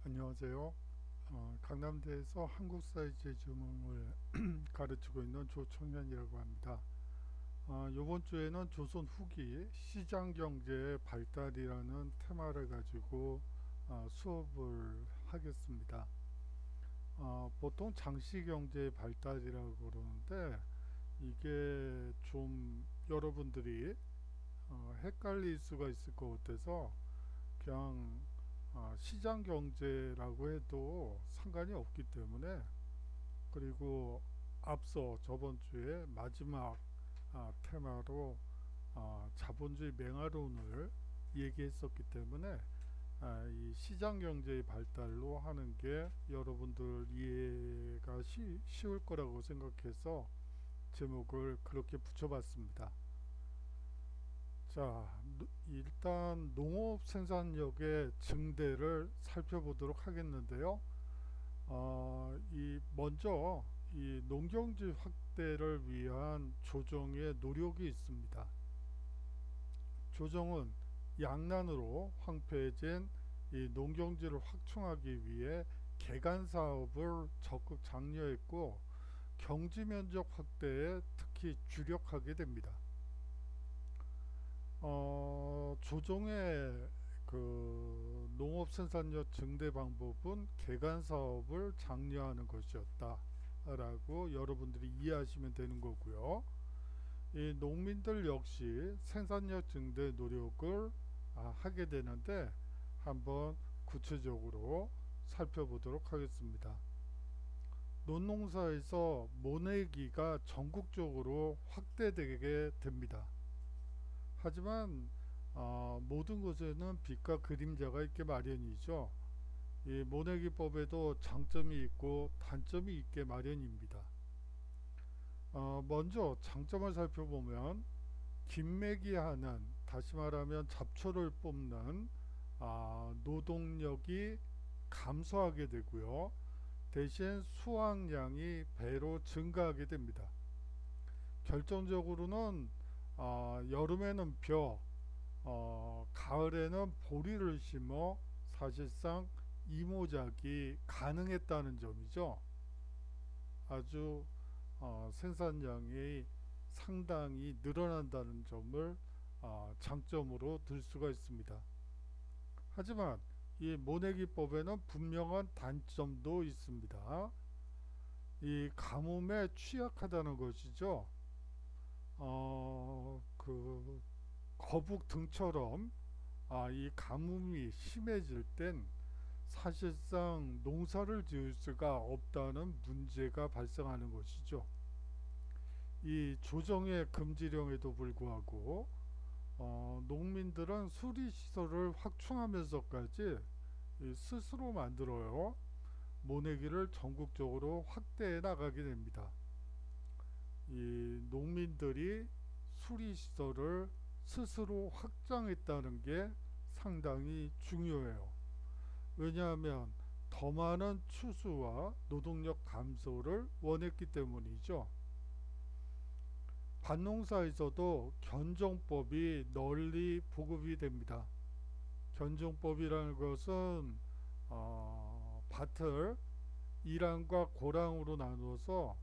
안녕하세요. 강남대에서 한국사회 제주문을 가르치고 있는 조청현이라고 합니다. 이번 주에는 조선 후기 시장경제의 발달이라는 테마를 가지고 수업을 하겠습니다. 보통 장시경제의 발달이라고 그러는데 이게 좀 여러분들이 헷갈릴 수가 있을 것 같아서 그냥 시장 경제라고 해도 상관이 없기 때문에, 그리고 앞서 저번 주에 마지막 테마로 자본주의 맹아론을 얘기했었기 때문에 이 시장 경제의 발달로 하는 게 여러분들 이해가 쉬울 거라고 생각해서 제목을 그렇게 붙여봤습니다. 자, 일단 농업 생산력의 증대를 살펴보도록 하겠는데요. 먼저 이 농경지 확대를 위한 조정의 노력이 있습니다. 조정은 양난으로 황폐해진 이 농경지를 확충하기 위해 개간 사업을 적극 장려했고 경지 면적 확대에 특히 주력하게 됩니다. 조정의 그 농업 생산력 증대 방법은 개간 사업을 장려하는 것이었다라고 여러분들이 이해하시면 되는 거고요. 이 농민들 역시 생산력 증대 노력을 하게 되는데 한번 구체적으로 살펴보도록 하겠습니다. 논농사에서 모내기가 전국적으로 확대되게 됩니다. 하지만 모든 것에는 빛과 그림자가 있게 마련이죠. 이 모내기법에도 장점이 있고 단점이 있게 마련입니다. 먼저 장점을 살펴보면 김매기하는, 다시 말하면 잡초를 뽑는 노동력이 감소하게 되고요. 대신 수확량이 배로 증가하게 됩니다. 결정적으로는 여름에는 벼, 가을에는 보리를 심어 사실상 이모작이 가능했다는 점이죠. 아주 생산량이 상당히 늘어난다는 점을 장점으로 들 수가 있습니다. 하지만 이 모내기법에는 분명한 단점도 있습니다. 이 가뭄에 취약하다는 것이죠. 그 거북 등처럼 이 가뭄이 심해질 땐 사실상 농사를 지을 수가 없다는 문제가 발생하는 것이죠. 이 조정의 금지령에도 불구하고 농민들은 수리시설을 확충하면서까지 스스로 만들어요. 모내기를 전국적으로 확대해 나가게 됩니다. 이 농민들이 수리시설을 스스로 확장했다는 게 상당히 중요해요. 왜냐하면 더 많은 추수와 노동력 감소를 원했기 때문이죠. 밭농사에서도 견종법이 널리 보급이 됩니다. 견종법이라는 것은 밭을 일항과 고랑으로 나누어서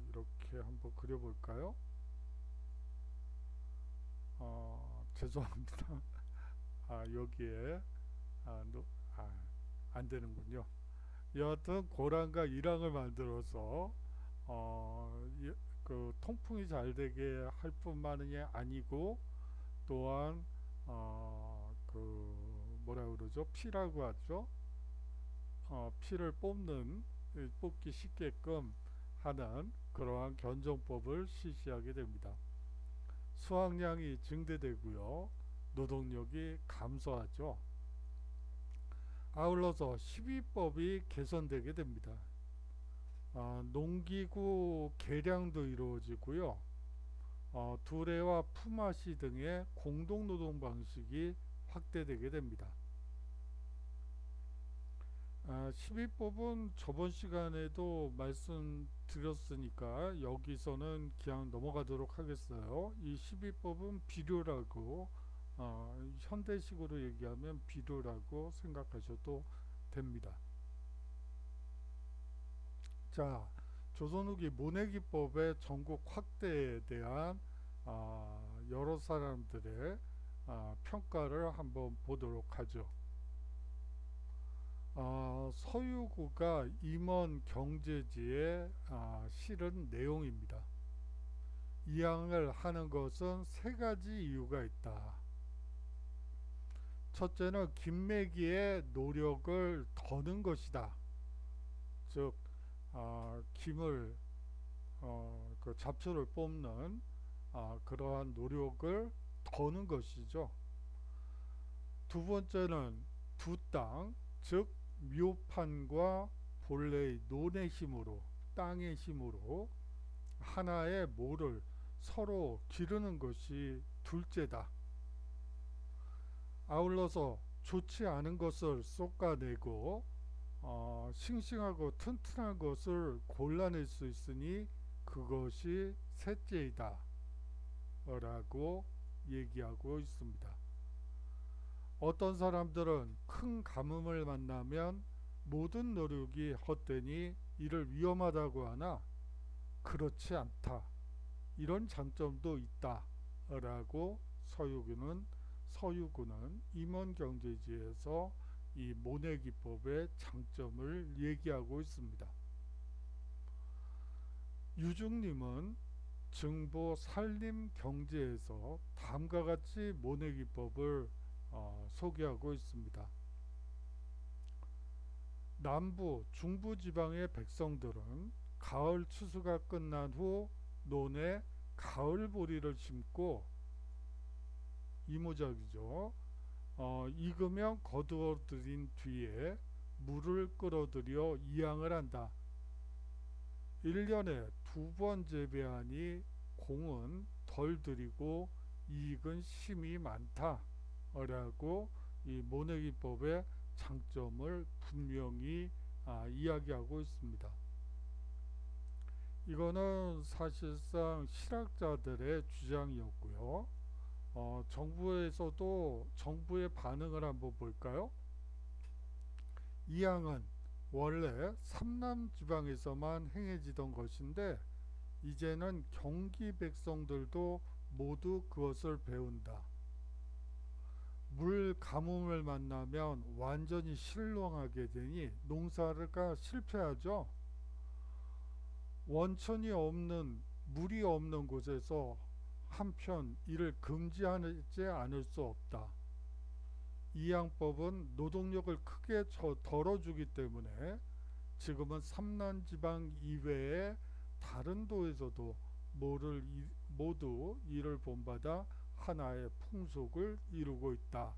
이렇게 한번 그려볼까요? 죄송합니다. 여기에 아, 노, 아, 안 되는군요. 여하튼 고랑과 일항을 만들어서 그 통풍이 잘 되게 할 뿐만이 아니고 또한 그 뭐라 그러죠? 피라고 하죠. 피를 뽑기 쉽게끔 하는 그러한 견종법을 실시하게 됩니다. 수확량이 증대되고요. 노동력이 감소하죠. 아울러서 12법이 개선되게 됩니다. 농기구 개량도 이루어지고요. 두레와 품앗이 등의 공동노동 방식이 확대되게 됩니다. 12법은 저번 시간에도 말씀드렸으니까 여기서는 그냥 넘어가도록 하겠어요. 이 12법은 비료라고, 현대식으로 얘기하면 비료라고 생각하셔도 됩니다. 자, 조선 후기 모내기법의 전국 확대에 대한 여러 사람들의 평가를 한번 보도록 하죠. 서유구가 임원 경제지에 실은 내용입니다. 이항을 하는 것은 세 가지 이유가 있다. 첫째는 김매기의 노력을 더는 것이다. 즉 김을 그 잡초를 뽑는 그러한 노력을 더는 것이죠. 두 번째는 두 땅, 즉 묘판과 본래의 논의 힘으로, 땅의 힘으로 하나의 모를 서로 기르는 것이 둘째다. 아울러서 좋지 않은 것을 솎아내고 싱싱하고 튼튼한 것을 골라낼 수 있으니 그것이 셋째이다 라고 얘기하고 있습니다. 어떤 사람들은 큰 가뭄을 만나면 모든 노력이 헛되니 이를 위험하다고 하나 그렇지 않다, 이런 장점도 있다 라고 서유구는 임원경제지에서 이 모내기법의 장점을 얘기하고 있습니다. 유중님은 증보 산림경제에서 다음과 같이 모내기법을 소개하고 있습니다. 남부, 중부지방의 백성들은 가을 추수가 끝난 후 논에 가을보리를 심고 이모작이죠. 익으면 거두어들인 뒤에 물을 끌어들여 이항을 한다. 1년에 2번 재배하니 공은 덜 들이고 이익은 심이 많다 라고 이 모내기법의 장점을 분명히 이야기하고 있습니다. 이거는 사실상 실학자들의 주장이었고요. 정부에서도 정부의 반응을 한번 볼까요? 이항은 원래 삼남 지방에서만 행해지던 것인데 이제는 경기 백성들도 모두 그것을 배운다. 물 가뭄을 만나면 완전히 실망하게 되니 농사가 실패하죠. 원천이 없는, 물이 없는 곳에서 한편 이를 금지하지 않을 수 없다. 이항법은 노동력을 크게 덜어주기 때문에 지금은 삼남지방 이외의 다른 도에서도 모두 이를 본받아 하나의 풍속을 이루고 있다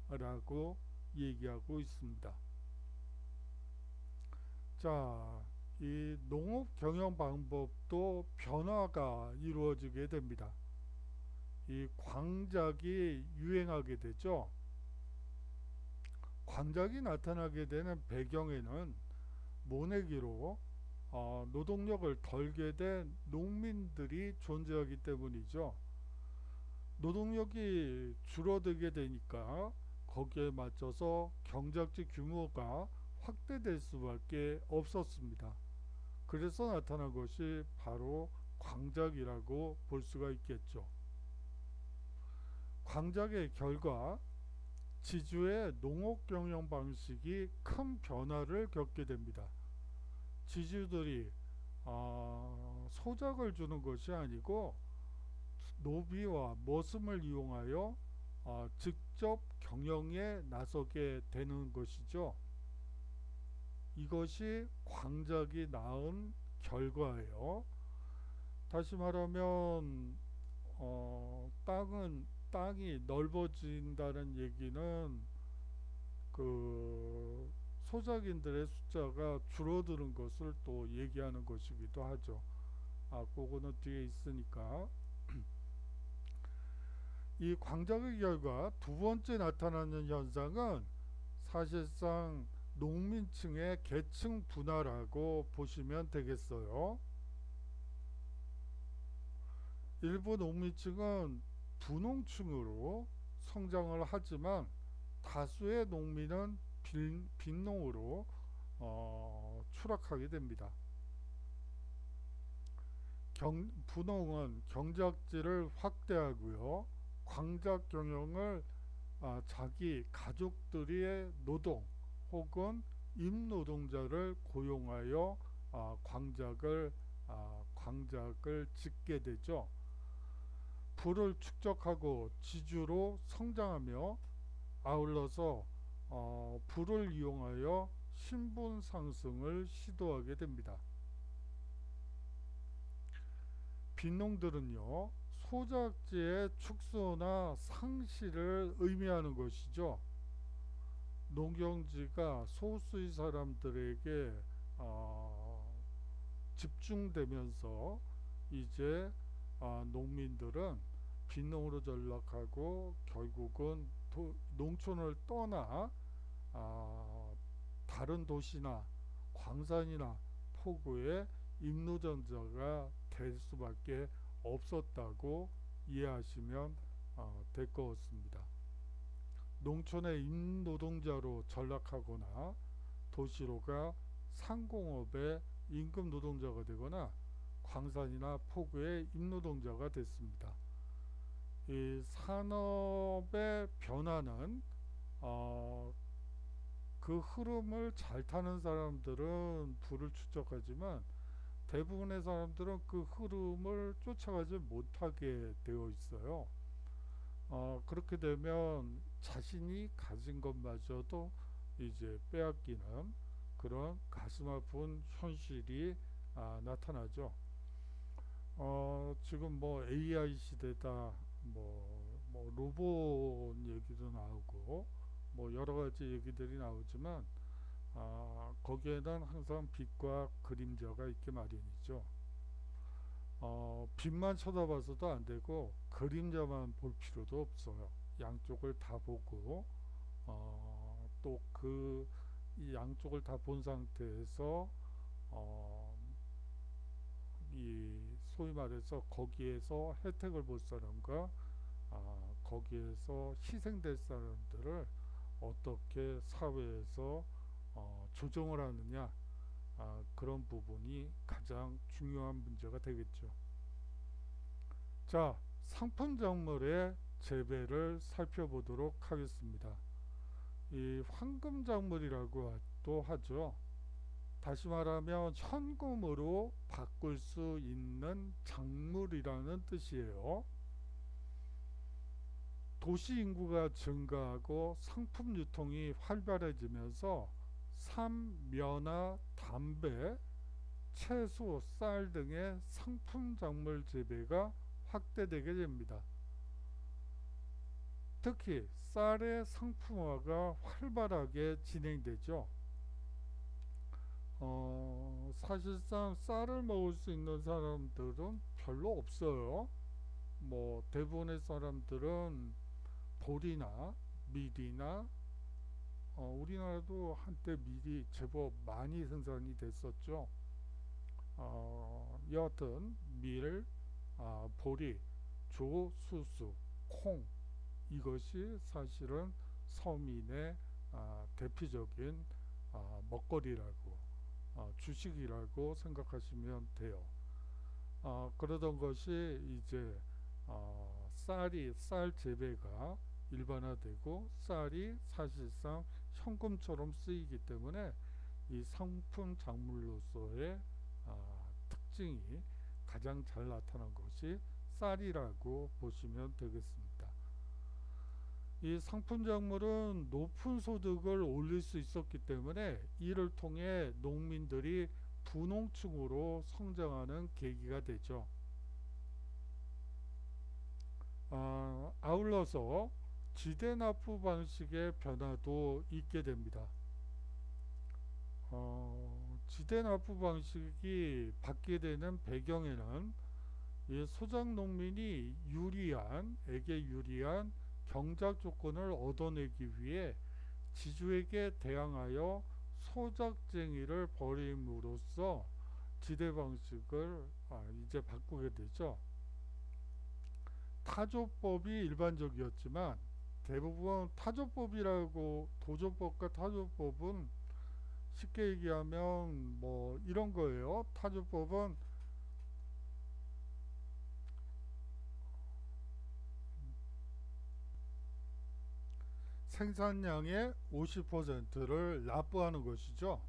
라고 얘기하고 있습니다. 자, 이 농업 경영 방법도 변화가 이루어지게 됩니다. 이 광작이 유행하게 되죠. 광작이 나타나게 되는 배경에는 모내기로 노동력을 덜게 된 농민들이 존재하기 때문이죠. 노동력이 줄어들게 되니까 거기에 맞춰서 경작지 규모가 확대될 수밖에 없었습니다. 그래서 나타난 것이 바로 광작이라고 볼 수가 있겠죠. 광작의 결과 지주의 농업 경영 방식이 큰 변화를 겪게 됩니다. 지주들이 소작을 주는 것이 아니고 노비와 머슴을 이용하여 직접 경영에 나서게 되는 것이죠. 이것이 광작이 낳은 결과예요. 다시 말하면 땅이 넓어진다는 얘기는 그 소작인들의 숫자가 줄어드는 것을 또 얘기하는 것이기도 하죠. 그거는 뒤에 있으니까. 이 광작의 결과 두 번째 나타나는 현상은 사실상 농민층의 계층 분화라고 보시면 되겠어요. 일부 농민층은 부농층으로 성장을 하지만 다수의 농민은 빈농으로 추락하게 됩니다. 분홍은 경작지를 확대하고요. 광작 경영을 자기 가족들의 노동 혹은 임노동자를 고용하여 광작을 짓게 되죠. 부를 축적하고 지주로 성장하며 아울러서 부를 이용하여 신분 상승을 시도하게 됩니다. 빈농들은요, 소작지의 축소나 상실을 의미하는 것이죠. 농경지가 소수의 사람들에게 집중되면서 이제 농민들은 빈농으로 전락하고 결국은 농촌을 떠나 다른 도시나 광산이나 포구의 임노전자가 될 수밖에 없었다고 이해하시면 될 것 같습니다. 농촌의 임노동자로 전락하거나 도시로가 상공업의 임금 노동자가 되거나 광산이나 포구의 임노동자가 됐습니다. 이 산업의 변화는 그 흐름을 잘 타는 사람들은 부를 축적하지만 대부분의 사람들은 그 흐름을 쫓아가지 못하게 되어 있어요. 그렇게 되면 자신이 가진 것마저도 이제 빼앗기는 그런 가슴 아픈 현실이 나타나죠. 지금 뭐 AI 시대다, 뭐 로봇 얘기도 나오고, 뭐 여러 가지 얘기들이 나오지만, 거기에는 항상 빛과 그림자가 있게 마련이죠. 빛만 쳐다봐서도 안 되고, 그림자만 볼 필요도 없어요. 양쪽을 다 보고, 또 이 양쪽을 다 본 상태에서, 이 소위 말해서 거기에서 혜택을 볼 사람과 거기에서 희생될 사람들을 어떻게 사회에서 조정을 하느냐, 그런 부분이 가장 중요한 문제가 되겠죠. 자, 상품작물의 재배를 살펴보도록 하겠습니다. 이 황금작물이라고 또 하죠. 다시 말하면 현금으로 바꿀 수 있는 작물이라는 뜻이에요. 도시 인구가 증가하고 상품 유통이 활발해지면서 삶, 면화, 담배, 채소, 쌀 등의 상품 작물 재배가 확대되게 됩니다. 특히 쌀의 상품화가 활발하게 진행되죠. 사실상 쌀을 먹을 수 있는 사람들은 별로 없어요. 뭐 대부분의 사람들은 보리나 밀이나 우리나라도 한때 밀이 제법 많이 생산이 됐었죠. 여하튼 밀, 보리, 조, 수수, 콩, 이것이 사실은 서민의 대표적인 먹거리라고 주식이라고 생각하시면 돼요. 그러던 것이 이제 쌀 재배가 일반화되고 쌀이 사실상 현금처럼 쓰이기 때문에 이 상품 작물로서의 특징이 가장 잘 나타난 것이 쌀이라고 보시면 되겠습니다. 이 상품 작물은 높은 소득을 올릴 수 있었기 때문에 이를 통해 농민들이 분홍층으로 성장하는 계기가 되죠. 아울러서 지대 납부 방식의 변화도 있게 됩니다. 지대 납부 방식이 바뀌게 되는 배경에는 이 소작 농민이 에게 유리한 경작 조건을 얻어내기 위해 지주에게 대항하여 소작쟁이를 벌임으로써 지대 방식을 이제 바꾸게 되죠. 타조법이 일반적이었지만 대부분 타조법이라고 도조법과 타조법은 쉽게 얘기하면 뭐 이런 거예요. 타조법은 생산량의 50%를 납부하는 것이죠.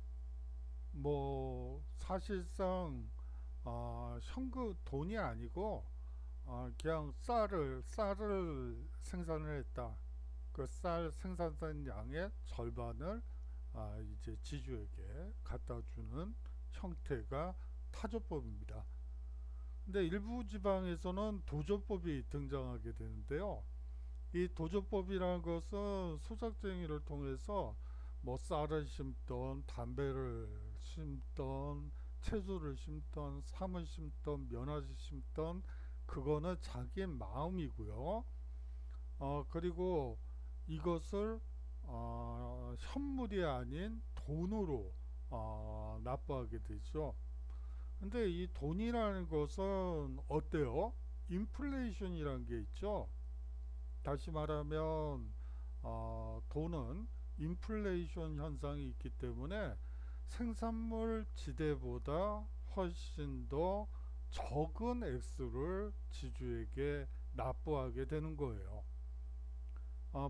뭐 사실상 현금 돈이 아니고 그냥 쌀을 생산을 했다. 그 쌀 생산량의 절반을 이제 지주에게 갖다 주는 형태가 타조법입니다. 근데 일부 지방에서는 도조법이 등장하게 되는데요. 이 도조법이라는 것은 소작쟁이를 통해서 뭐 쌀을 심던 담배를 심던 채소를 심던 삶을 심던 면화를 심던 그거는 자기의 마음이고요. 그리고 이것을 현물이 아닌 돈으로 납부하게 되죠. 근데 이 돈이라는 것은 어때요? 인플레이션이라는 게 있죠. 다시 말하면 돈은 인플레이션 현상이 있기 때문에 생산물 지대보다 훨씬 더 적은 액수를 지주에게 납부하게 되는 거예요.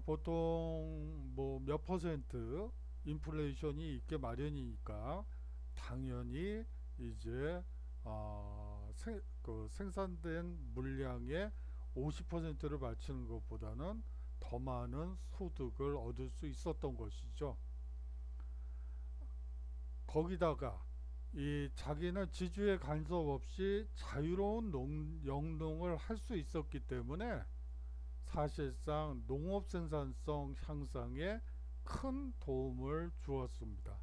보통 뭐 몇 퍼센트 인플레이션이 있게 마련이니까 당연히 이제 그 생산된 물량의 50%를 바치는 것보다는 더 많은 소득을 얻을 수 있었던 것이죠. 거기다가 이 자기는 지주의 간섭 없이 자유로운 영농을 할 수 있었기 때문에 사실상 농업 생산성 향상에 큰 도움을 주었습니다.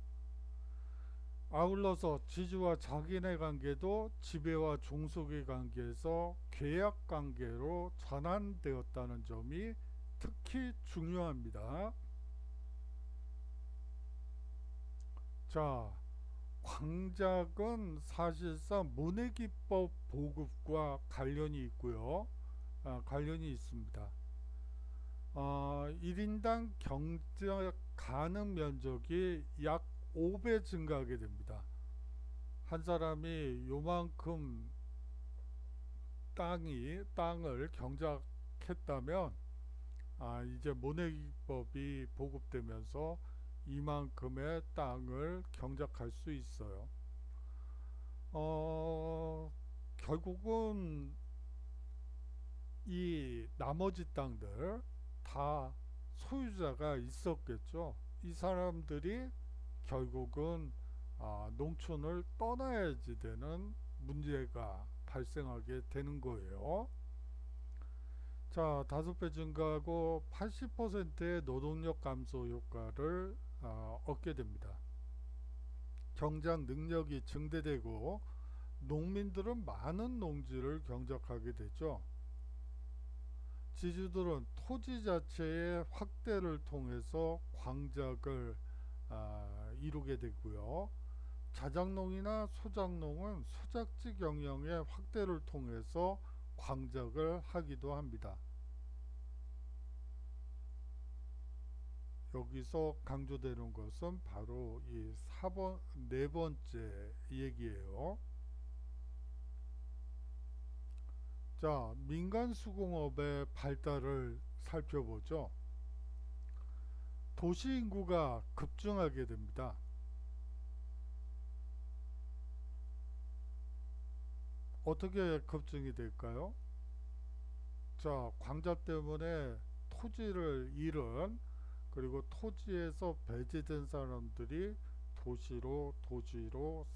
아울러서 지주와 자기네 관계도 지배와 종속의 관계에서 계약 관계로 전환되었다는 점이 특히 중요합니다. 자, 광작은 사실상 모내기법 보급과 관련이 있고요. 관련이 있습니다. 1인당 경작 가능 면적이 약 5배 증가하게 됩니다. 한 사람이 요만큼 땅을 경작했다면 이제 모내기법이 보급되면서 이만큼의 땅을 경작할 수 있어요. 결국은 이 나머지 땅들 다 소유자가 있었겠죠. 이 사람들이 결국은 농촌을 떠나야지 되는 문제가 발생하게 되는 거예요. 자, 5배 증가하고 80%의 노동력 감소 효과를 얻게 됩니다. 경작 능력이 증대되고 농민들은 많은 농지를 경작하게 되죠. 지주들은 토지 자체의 확대를 통해서 광작을 이루게 되고요. 자작농이나 소작농은 소작지 경영의 확대를 통해서 광작을 하기도 합니다. 여기서 강조되는 것은 바로 이 네 번째 얘기예요. 자, 민간 수공업의 발달을 살펴보죠. 도시 인구가 급증하게 됩니다. 어떻게 급증이 될까요? 자, 광자 때문에 토지를 잃은, 그리고 토지에서 배제된 사람들이 도시로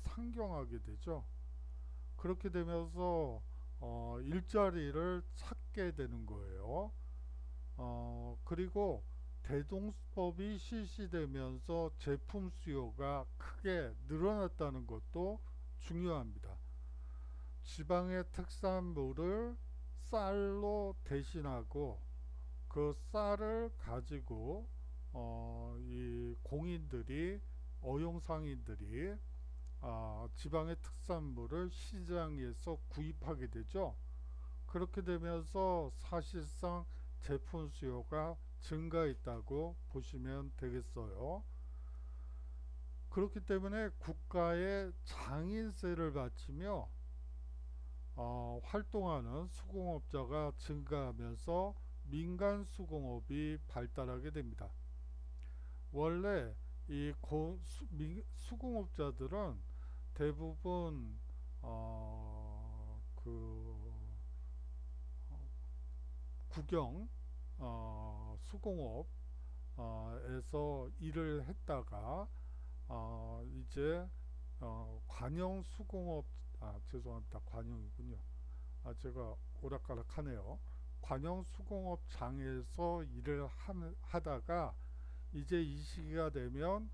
상경하게 되죠. 그렇게 되면서 일자리를 찾게 되는 거예요. 그리고 대동법이 실시되면서 제품 수요가 크게 늘어났다는 것도 중요합니다. 지방의 특산물을 쌀로 대신하고 그 쌀을 가지고 이 공인들이 어용상인들이 지방의 특산물을 시장에서 구입하게 되죠. 그렇게 되면서 사실상 제품 수요가 증가했다고 보시면 되겠어요. 그렇기 때문에 국가의 장인세를 바치며 활동하는 수공업자가 증가하면서 민간 수공업이 발달하게 됩니다. 원래 이 수공업자들은 대부분 그 국영 수공업 에서 일을 했다가 이제 관영 수공업, 죄송합니다, 관영이군요. 제가 오락가락하네요. 관영 수공업장에서 일을 하다가 이제 이 시기가 되면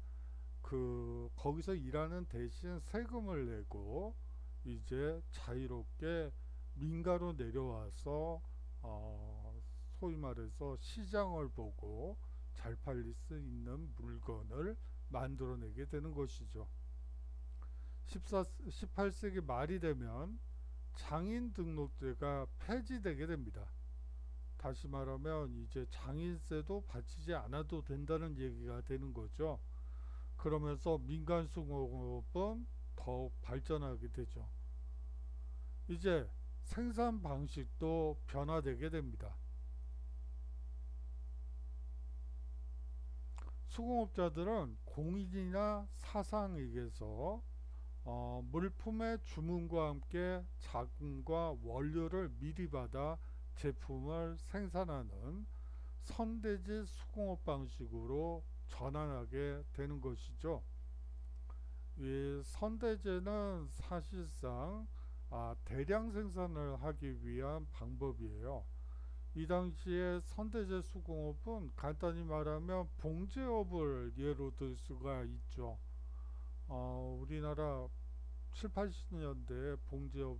거기서 일하는 대신 세금을 내고 이제 자유롭게 민가로 내려와서 소위 말해서 시장을 보고 잘 팔릴 수 있는 물건을 만들어내게 되는 것이죠. 18세기 말이 되면 장인 등록제가 폐지되게 됩니다. 다시 말하면 이제 장인세도 바치지 않아도 된다는 얘기가 되는 거죠. 그러면서 민간 수공업은 더욱 발전하게 되죠. 이제 생산 방식도 변화되게 됩니다. 수공업자들은 공인이나 사상에게서 물품의 주문과 함께 자금과 원료를 미리 받아 제품을 생산하는 선대지 수공업 방식으로 전환하게 되는 것이죠. 이 선대제는 사실상 대량 생산을 하기 위한 방법이에요. 이 당시에 선대제 수공업은 간단히 말하면 봉제업을 예로 들 수가 있죠. 우리나라 7, 80년대 봉제업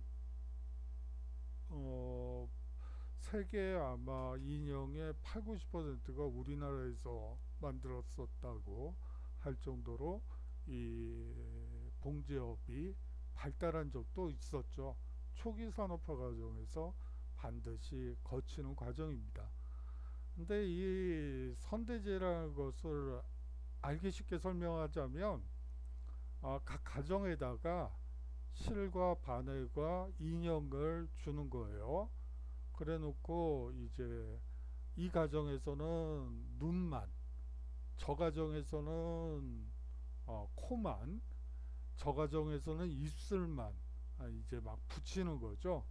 세계 아마 인형의 8, 90%가 우리나라에서 만들었었다고 할 정도로 이 봉제업이 발달한 적도 있었죠. 초기 산업화 과정에서 반드시 거치는 과정입니다. 근데 이 선대제라는 것을 알기 쉽게 설명하자면 각 가정에다가 실과 바늘과 인형을 주는 거예요. 그래 놓고 이제 이 가정에서는 눈만, 저 가정에서는 코만, 저 가정에서는 입술만 이제 막 붙이는 거죠.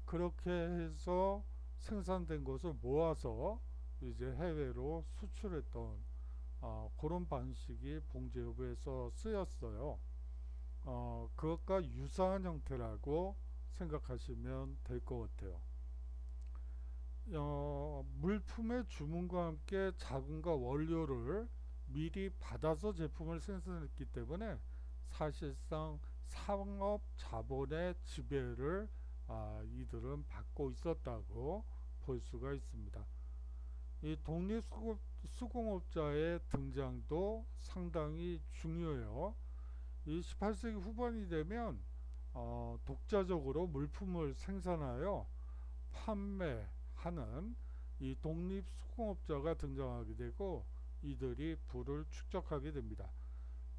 그렇게 해서 생산된 것을 모아서 이제 해외로 수출했던 그런 방식이 봉제업에서 쓰였어요. 그것과 유사한 형태라고 생각하시면 될 것 같아요. 물품의 주문과 함께 자금과 원료를 미리 받아서 제품을 생산했기 때문에 사실상 상업 자본의 지배를 이들은 받고 있었다고 볼 수가 있습니다. 이 독립수공업자의 등장도 상당히 중요해요. 이 18세기 후반이 되면 독자적으로 물품을 생산하여 판매하는 이 독립수공업자가 등장하게 되고 이들이 부를 축적하게 됩니다.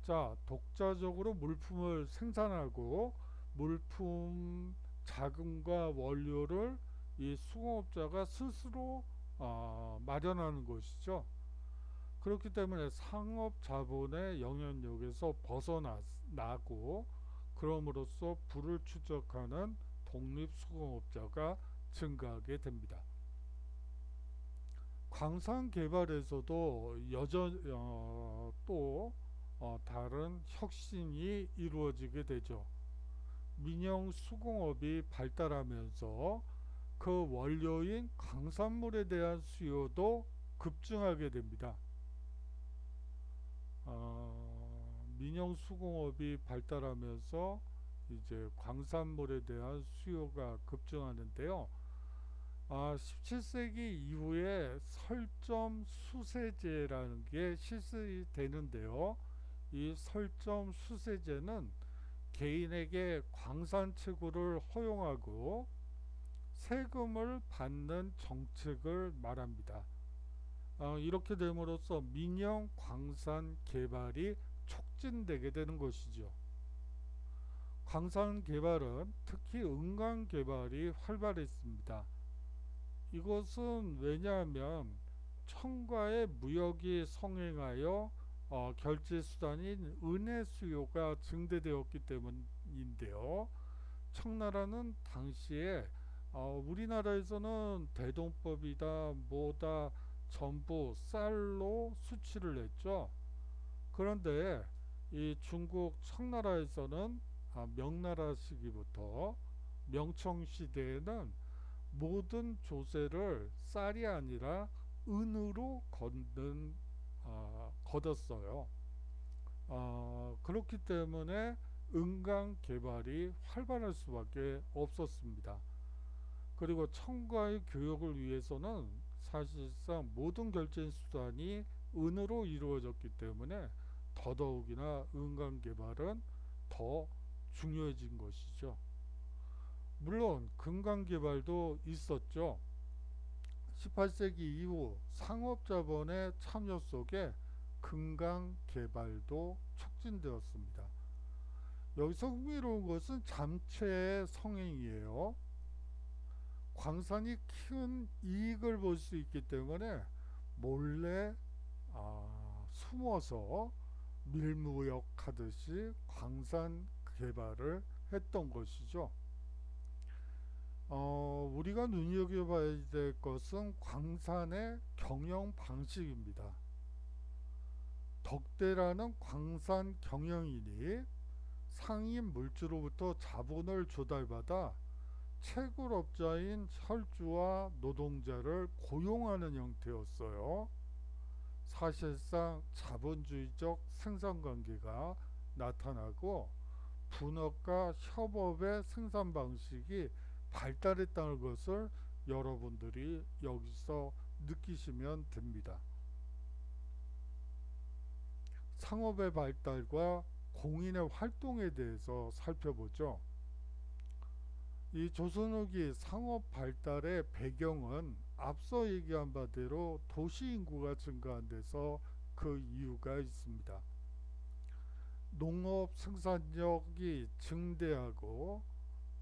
자, 독자적으로 물품을 생산하고 물품 자금과 원료를 이 수공업자가 스스로 마련하는 것이죠. 그렇기 때문에 상업 자본의 영향력에서 벗어나고 그럼으로써 부를 축적하는 독립수공업자가 증가하게 됩니다. 광산 개발에서도 또 다른 혁신이 이루어지게 되죠. 민영 수공업이 발달하면서 그 원료인 광산물에 대한 수요도 급증하게 됩니다. 민영 수공업이 발달하면서 이제 광산물에 대한 수요가 급증하는데요. 17세기 이후에 설점 수세제라는 게 실시되는데요. 이 설점 수세제는 개인에게 광산 채굴을 허용하고 세금을 받는 정책을 말합니다. 이렇게 됨으로써 민영 광산 개발이 촉진되게 되는 것이죠. 광산 개발은 특히 은광 개발이 활발했습니다. 이것은 왜냐하면 청과의 무역이 성행하여 결제 수단인 은의 수요가 증대되었기 때문인데요. 청나라는 당시에 우리나라에서는 대동법이다 뭐다 전부 쌀로 수출을 했죠. 그런데 이 중국 청나라에서는 명나라 시기부터 명청 시대에는 모든 조세를 쌀이 아니라 은으로 걷었어요. 그렇기 때문에 은강 개발이 활발할 수밖에 없었습니다. 그리고 청과의 교역을 위해서는 사실상 모든 결제 수단이 은으로 이루어졌기 때문에 더더욱이나 은강 개발은 더 중요해진 것이죠. 물론 금강 개발도 있었죠. 18세기 이후 상업자본의 참여 속에 금강 개발도 촉진되었습니다. 여기서 흥미로운 것은 잠체의 성행이에요. 광산이 큰 이익을 볼 수 있기 때문에 몰래 숨어서 밀무역하듯이 광산 개발을 했던 것이죠. 우리가 눈여겨봐야 될 것은 광산의 경영 방식입니다. 덕대라는 광산 경영인이 상인 물주로부터 자본을 조달받아 채굴업자인 혈주와 노동자를 고용하는 형태였어요. 사실상 자본주의적 생산관계가 나타나고 분업과 협업의 생산 방식이 발달했다는 것을 여러분들이 여기서 느끼시면 됩니다. 상업의 발달과 공인의 활동에 대해서 살펴보죠. 이 조선 후기 상업 발달의 배경은 앞서 얘기한 바대로 도시 인구가 증가한 데서 그 이유가 있습니다. 농업 생산력이 증대하고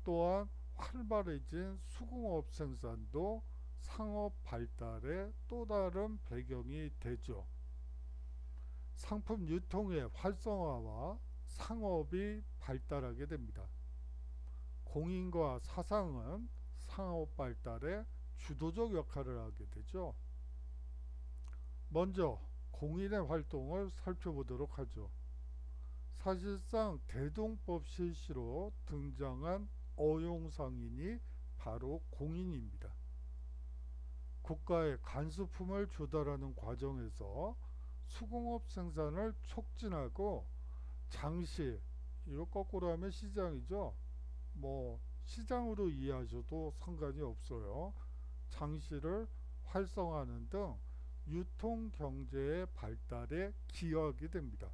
또한 활발해진 수공업 생산도 상업 발달의 또 다른 배경이 되죠. 상품 유통의 활성화와 상업이 발달하게 됩니다. 공인과 사상은 상업 발달에 주도적 역할을 하게 되죠. 먼저 공인의 활동을 살펴보도록 하죠. 사실상 대동법 실시로 등장한 어용상인이 바로 공인입니다. 국가의 간수품을 조달하는 과정에서 수공업 생산을 촉진하고 장시, 이거 거꾸로 하면 시장이죠. 시장으로 이해하셔도 상관이 없어요. 장시를 활성화하는 등 유통경제의 발달에 기여하게 됩니다.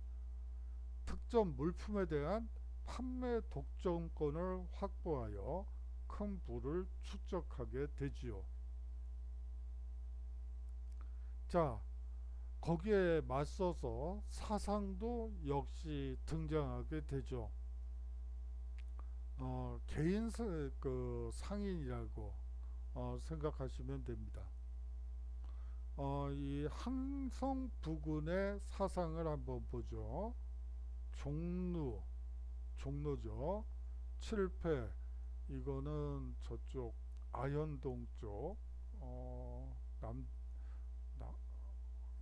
특정 물품에 대한 판매 독점권을 확보하여 큰 부를 축적하게 되지요. 자, 거기에 맞서서 사상도 역시 등장하게 되죠. 개인 상인이라고 생각하시면 됩니다. 이 항성 부군의 사상을 한번 보죠. 종로죠. 칠패, 이거는 저쪽 아현동 쪽,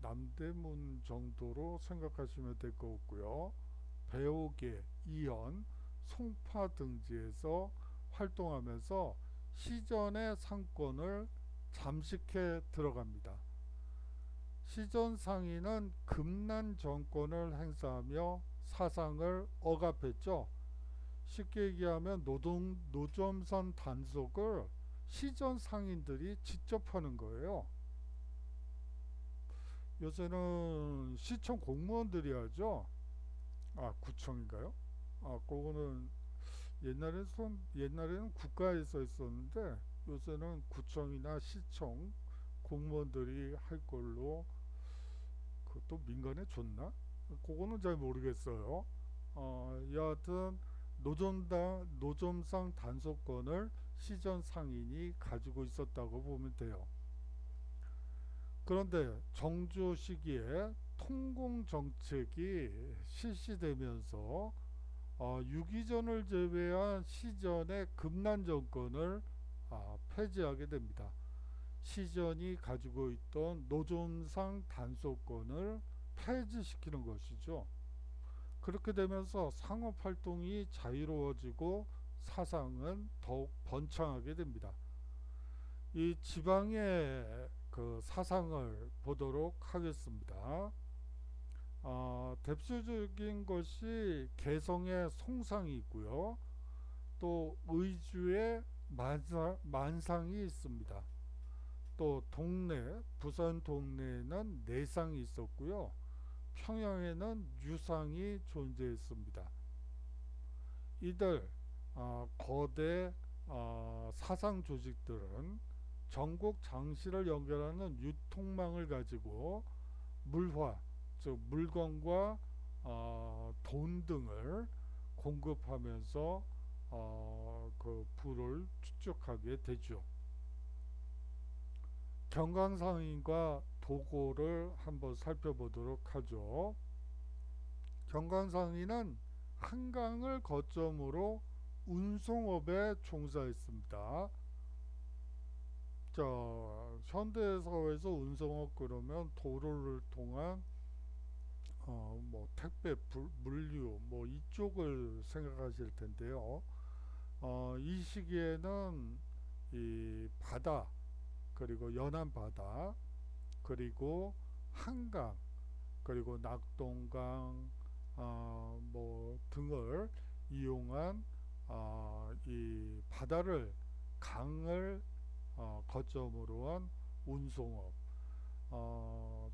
남대문 정도로 생각하시면 될 것 같고요. 배옥계, 이현, 송파 등지에서 활동하면서 시전의 상권을 잠식해 들어갑니다. 시전 상인은 금난 정권을 행사하며 사상을 억압했죠. 쉽게 얘기하면 노점선 단속을 시전 상인들이 직접 하는 거예요. 요새는 시청 공무원들이 하죠. 구청인가요? 그거는 옛날에는 국가에서 있었는데 요새는 구청이나 시청, 그 공무원들이 할 걸로 그것도 민간에 줬나? 그거는 잘 모르겠어요. 여하튼 노점상 단속권을 시전 상인이 가지고 있었다고 보면 돼요. 그런데 정주 시기에 통공 정책이 실시되면서 유기전을 제외한 시전의 금난 정권을 폐지하게 됩니다. 시전이 가지고 있던 노점상 단속권을 폐지시키는 것이죠. 그렇게 되면서 상업활동이 자유로워지고 사상은 더욱 번창하게 됩니다. 이 지방의 그 사상을 보도록 하겠습니다. 대표적인 것이 개성의 송상이 있고요. 또 의주의 만상이 있습니다. 또 부산 동네에는 내상이 있었고요. 평양에는 유상이 존재했습니다. 이들 거대 사상 조직들은 전국 장시를 연결하는 유통망을 가지고 물화, 즉 물건과 돈 등을 공급하면서 그 부를 축적하게 되죠. 경강상인과 도고를 한번 살펴보도록 하죠. 경강상인은 한강을 거점으로 운송업에 종사했습니다. 자, 현대사회에서 운송업 그러면 도로를 통한 뭐 택배, 물류 뭐 이쪽을 생각하실 텐데요. 이 시기에는 이 바다, 그리고 연안 바다, 그리고 한강, 그리고 낙동강 뭐 등을 이용한 이 바다를 강을 거점으로 한 운송업,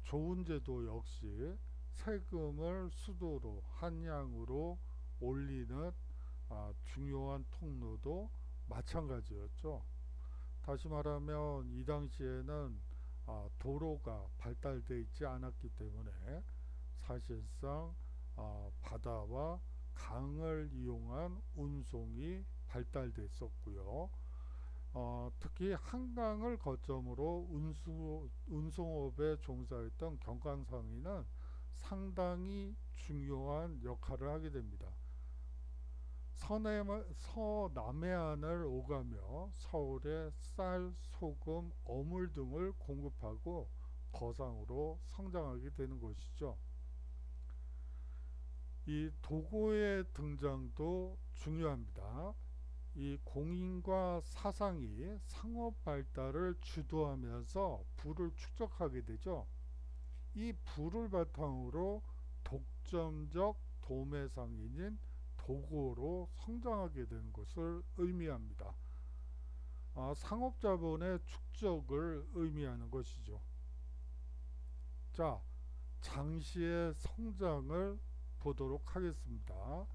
좋은 제도 역시 세금을 수도로 한양으로 올리는 중요한 통로도 마찬가지였죠. 다시 말하면 이 당시에는 도로가 발달되어 있지 않았기 때문에 사실상 바다와 강을 이용한 운송이 발달됐었고요. 특히 한강을 거점으로 운송업에 종사했던 경강상인은 상당히 중요한 역할을 하게 됩니다. 서남해안을 오가며 서울에 쌀, 소금, 어물 등을 공급하고 거상으로 성장하게 되는 것이죠. 이 도고의 등장도 중요합니다. 이 공인과 사상이 상업 발달을 주도하면서 부를 축적하게 되죠. 이 부를 바탕으로 독점적 도매상인인 도고로 성장하게 되는 것을 의미합니다. 상업자본의 축적을 의미하는 것이죠. 자, 장시의 성장을 보도록 하겠습니다.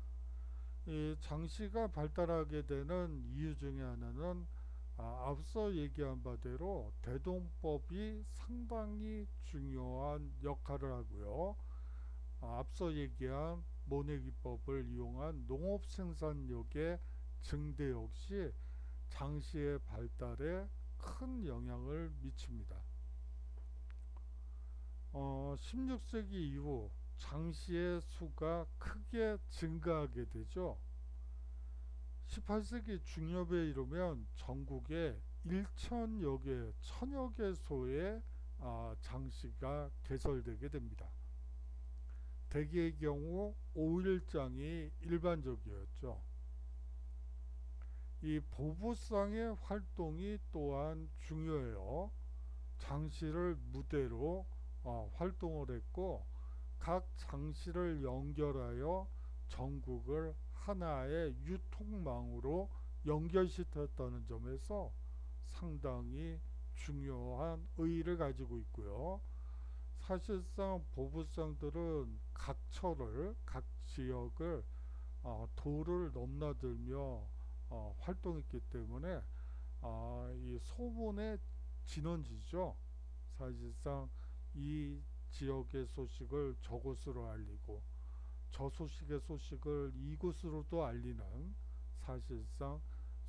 이 장시가 발달하게 되는 이유 중에 하나는 앞서 얘기한 바대로 대동법이 상당히 중요한 역할을 하고요. 앞서 얘기한 모내기법을 이용한 농업 생산력의 증대 역시 장시의 발달에 큰 영향을 미칩니다. 16세기 이후 장시의 수가 크게 증가하게 되죠. 18세기 중엽에 이르면 전국에 1천여 개, 1000여 개소의 장시가 개설되게 됩니다. 대개의 경우 5일장이 일반적이었죠. 이 보부상의 활동이 또한 중요해요. 장시를 무대로 활동을 했고 각 장시를 연결하여 전국을 하나의 유통망으로 연결시켰다는 점에서 상당히 중요한 의의를 가지고 있고요. 사실상 보부상들은 각 철을, 각 지역을 도를 넘나들며 활동했기 때문에 이 소문의 진원지죠. 사실상 이 지역의 소식을 저곳으로 알리고 저 소식의 소식을 이곳으로도 알리는 사실상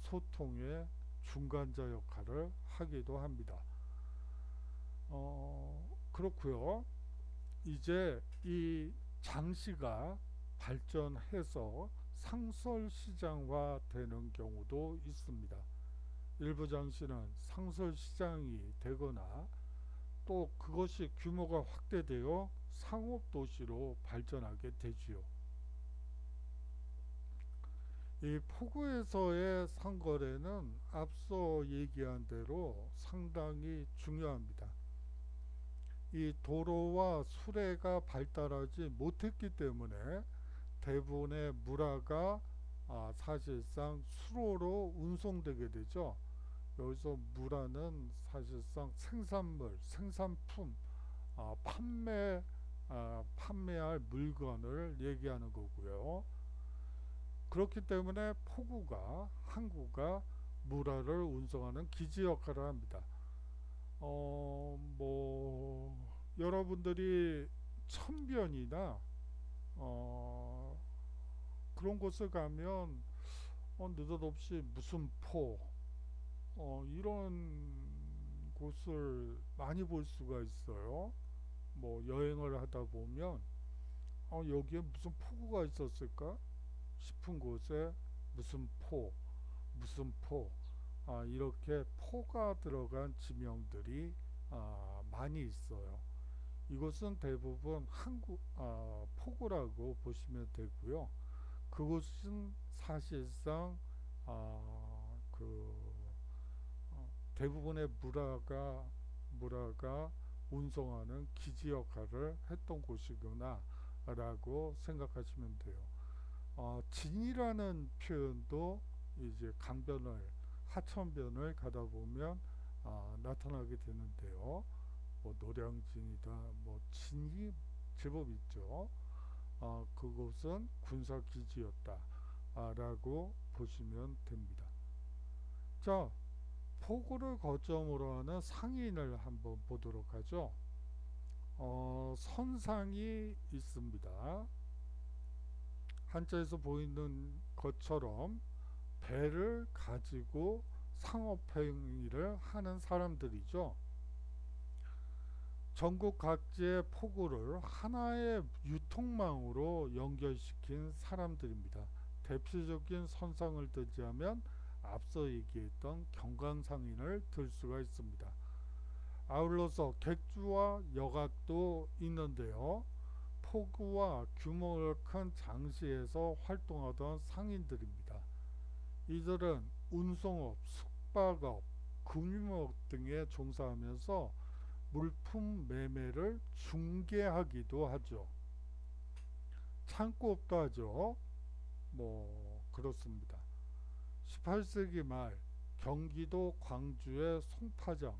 소통의 중간자 역할을 하기도 합니다. 그렇고요. 이제 이 장시가 발전해서 상설시장화 되는 경우도 있습니다. 일부 장시는 상설시장이 되거나 또 그것이 규모가 확대되어 상업도시로 발전하게 되지요. 이 포구에서의 상거래는 앞서 얘기한 대로 상당히 중요합니다. 이 도로와 수레가 발달하지 못했기 때문에 대부분의 물화가 사실상 수로로 운송되게 되죠. 여기서 물화는 사실상 생산물, 생산품, 판매할 물건을 얘기하는 거고요. 그렇기 때문에 포구가, 항구가 물화를 운송하는 기지 역할을 합니다. 여러분들이 천변이나 그런 곳을 가면 느닷없이 무슨 포 이런 곳을 많이 볼 수가 있어요. 여행을 하다 보면 여기에 무슨 포구가 있었을까 싶은 곳에 무슨 포 이렇게 포가 들어간 지명들이 많이 있어요. 이곳은 대부분 포구라고 보시면 되고요. 그곳은 사실상 대부분의 물화가 운송하는 기지 역할을 했던 곳이구나 라고 생각하시면 돼요. 진이라는 표현도 이제 하천변을 가다 보면 나타나게 되는데요. 노량진이다, 진이 제법 있죠. 그곳은 군사기지였다 라고 보시면 됩니다. 자, 포구를 거점으로 하는 상인을 한번 보도록 하죠. 선상이 있습니다. 한자에서 보이는 것처럼 배를 가지고 상업행위를 하는 사람들이죠. 전국 각지의 포구를 하나의 유통망으로 연결시킨 사람들입니다. 대표적인 선상을 들자면 앞서 얘기했던 경강상인을 들 수가 있습니다. 아울러서 객주와 여각도 있는데요. 포구와 규모가 큰 장시에서 활동하던 상인들입니다. 이들은 운송업, 숙박업, 금융업 등에 종사하면서 물품 매매를 중개하기도 하죠. 창고업도 하죠. 그렇습니다. 18세기 말 경기도 광주의 송파장.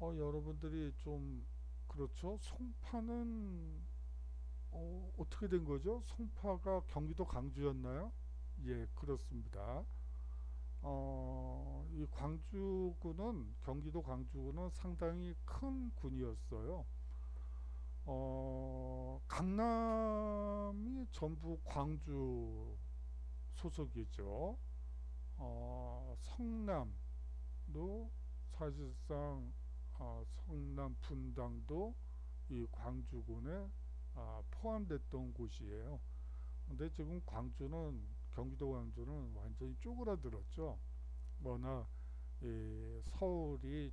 여러분들이 좀 그렇죠. 송파는 어떻게 된 거죠? 송파가 경기도 광주였나요? 예, 그렇습니다. 이 경기도 광주군은 상당히 큰 군이었어요. 강남이 전부 광주 소속이죠. 성남도 사실상 성남 분당도 이 광주군에 포함됐던 곳이에요. 근데 지금 경기도 광주는 완전히 쪼그라들었죠. 워낙 서울이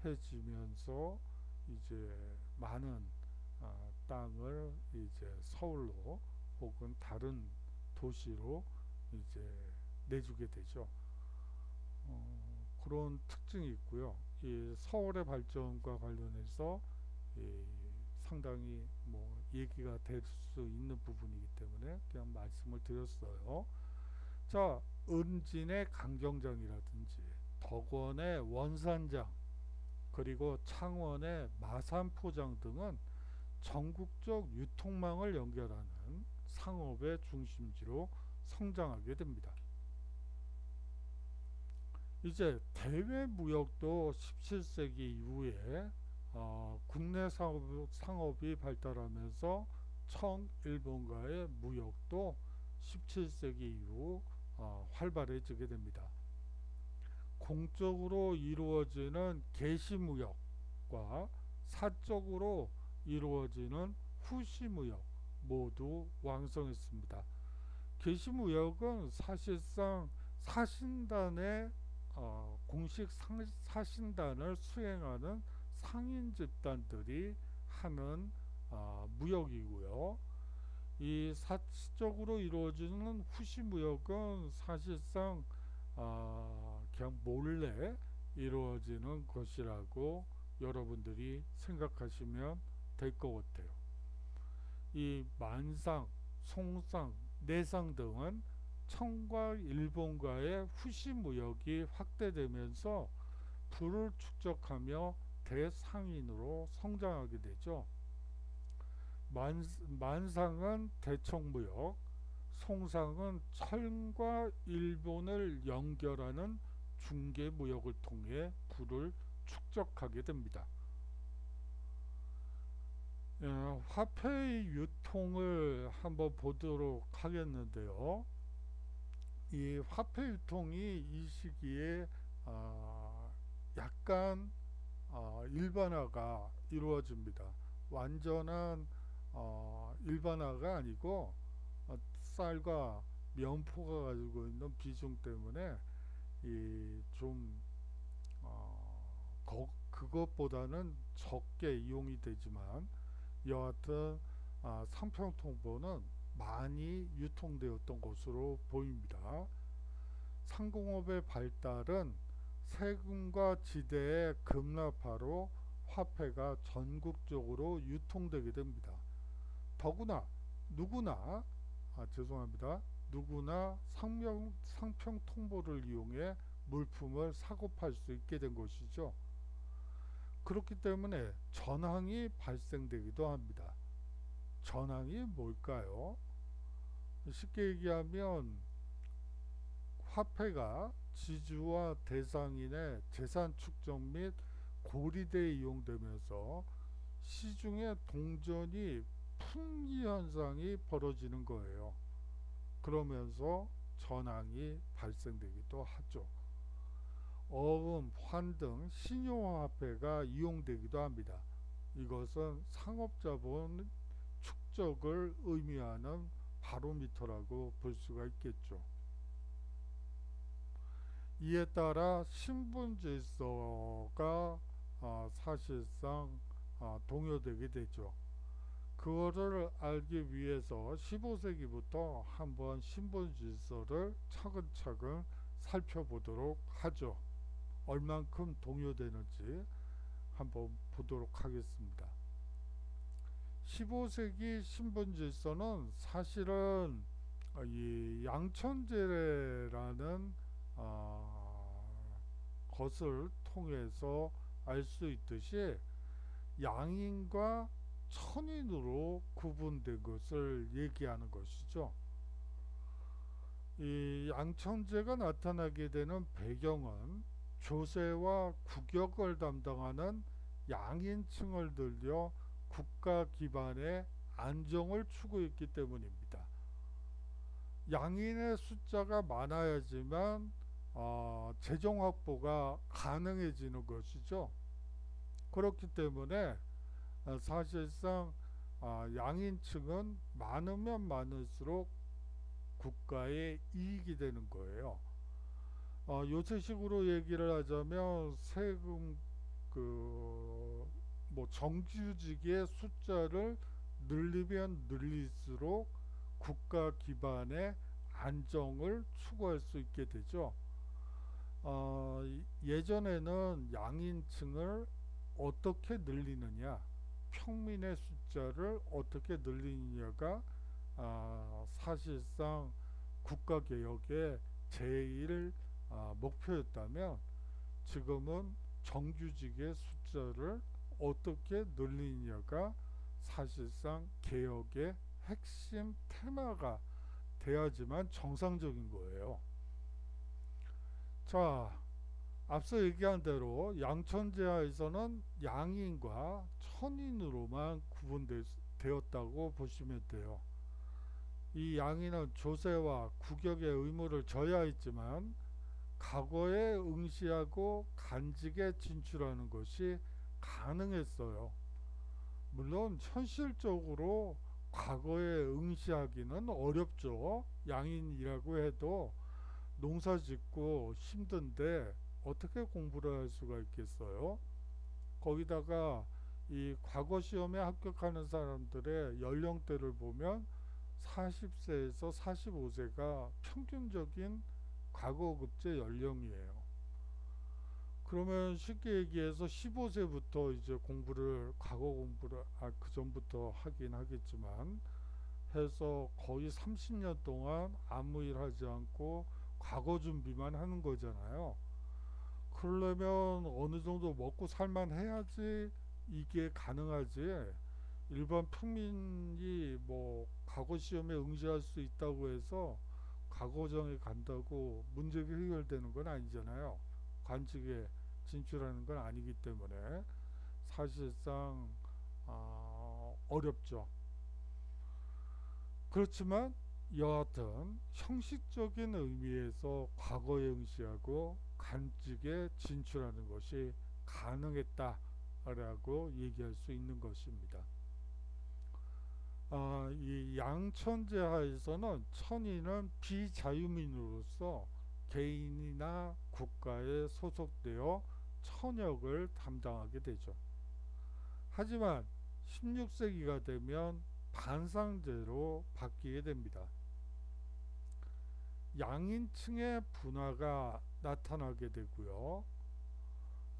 중요해지면서 이제 많은 땅을 이제 서울로 혹은 다른 도시로 이제 내주게 되죠. 그런 특징이 있고요. 이 서울의 발전과 관련해서 상당히 얘기가 될 수 있는 부분이기 때문에 그냥 말씀을 드렸어요. 자, 은진의 강경장이라든지 덕원의 원산장 그리고 창원의 마산포장 등은 전국적 유통망을 연결하는 상업의 중심지로 성장하게 됩니다. 이제 대외 무역도 17세기 이후에 국내 상업이 발달하면서 청일본과의 무역도 17세기 이후 활발해지게 됩니다. 공적으로 이루어지는 계시무역과 사적으로 이루어지는 후시무역 모두 왕성했습니다. 계시무역은 사실상 사신단의 공식 사신단을 수행하는 상인 집단들이 하는 무역이고요. 이 사적으로 이루어지는 후시무역은 사실상 그냥 몰래 이루어지는 것이라고 여러분들이 생각하시면 될 것 같아요. 이 만상, 송상, 내상 등은 청과 일본과의 후시무역이 확대되면서 부를 축적하며 대상인으로 성장하게 되죠. 만상은 대청무역, 송상은 청과 일본을 연결하는 중개무역을 통해 부를 축적하게 됩니다. 화폐의 유통을 한번 보도록 하겠는데요. 이 화폐 유통이 이 시기에 약간 일반화가 이루어집니다. 완전한 일반화가 아니고 쌀과 면포가 가지고 있는 비중 때문에 좀 그것보다는 적게 이용이 되지만 여하튼 상평통보는 많이 유통되었던 것으로 보입니다. 상공업의 발달은 세금과 지대의 급납화로 화폐가 전국적으로 유통되게 됩니다. 더구나 누구나 누구나 상평통보를 이용해 물품을 사고 팔 수 있게 된 것이죠. 그렇기 때문에 전황이 발생되기도 합니다. 전황이 뭘까요? 쉽게 얘기하면 화폐가 지주와 대상인의 재산 축적 및 고리대에 이용되면서 시중의 동전이 풍기 현상이 벌어지는 거예요. 그러면서 전황이 발생되기도 하죠. 어음, 환 등 신용화폐가 이용되기도 합니다. 이것은 상업자본 축적을 의미하는 바로미터라고 볼 수가 있겠죠. 이에 따라 신분질서가 사실상 동요되게 되죠. 그거를 알기 위해서 15세기부터 한번 신분질서를 차근차근 살펴보도록 하죠. 얼만큼 동요되는지 한번 보도록 하겠습니다. 15세기 신분질서는 사실은 이 양천제라는 것을 통해서 알 수 있듯이 양인과 천인으로 구분된 것을 얘기하는 것이죠. 이 양천제가 나타나게 되는 배경은 조세와 국역을 담당하는 양인층을 들여 국가 기반의 안정을 추구했기 때문입니다. 양인의 숫자가 많아야지만 재정 확보가 가능해지는 것이죠. 그렇기 때문에 사실상 양인층은 많으면 많을수록 국가의 이익이 되는 거예요. 요새식으로 얘기를 하자면 세금 정규직의 숫자를 늘리면 늘릴수록 국가 기반의 안정을 추구할 수 있게 되죠. 예전에는 양인층을 어떻게 늘리느냐, 평민의 숫자를 어떻게 늘리느냐가 사실상 국가개혁의 제일 목표였다면 지금은 정규직의 숫자를 어떻게 늘리느냐가 사실상 개혁의 핵심 테마가 돼야지만 정상적인 거예요. 자, 앞서 얘기한 대로 양천제하에서는 양인과 천인으로만 구분되었다고 보시면 돼요. 이 양인은 조세와 국역의 의무를 져야 했지만 과거에 응시하고 간직에 진출하는 것이 가능했어요. 물론 현실적으로 과거에 응시하기는 어렵죠. 양인이라고 해도 농사 짓고 힘든데 어떻게 공부를 할 수가 있겠어요? 거기다가 이 과거 시험에 합격하는 사람들의 연령대를 보면 40세에서 45세가 평균적인 과거급제 연령이에요. 그러면 쉽게 얘기해서 15세부터 이제 공부를 과거 공부를 그 전부터 하긴 하겠지만 해서 거의 30년 동안 아무 일 하지 않고 과거 준비만 하는 거잖아요. 그러려면 어느 정도 먹고 살만 해야지 이게 가능하지. 일반 평민이 뭐 과거 시험에 응시할 수 있다고 해서 과거정에 간다고 문제가 해결되는 건 아니잖아요. 관직에 진출하는 건 아니기 때문에 사실상 어렵죠. 그렇지만 여하튼 형식적인 의미에서 과거에 응시하고 간직에 진출하는 것이 가능했다라고 얘기할 수 있는 것입니다. 이 양천제하에서는 천인은 비자유민으로서 개인이나 국가에 소속되어 천역을 담당하게 되죠. 하지만 16세기가 되면 반상제로 바뀌게 됩니다. 양인층의 분화가 나타나게 되고요.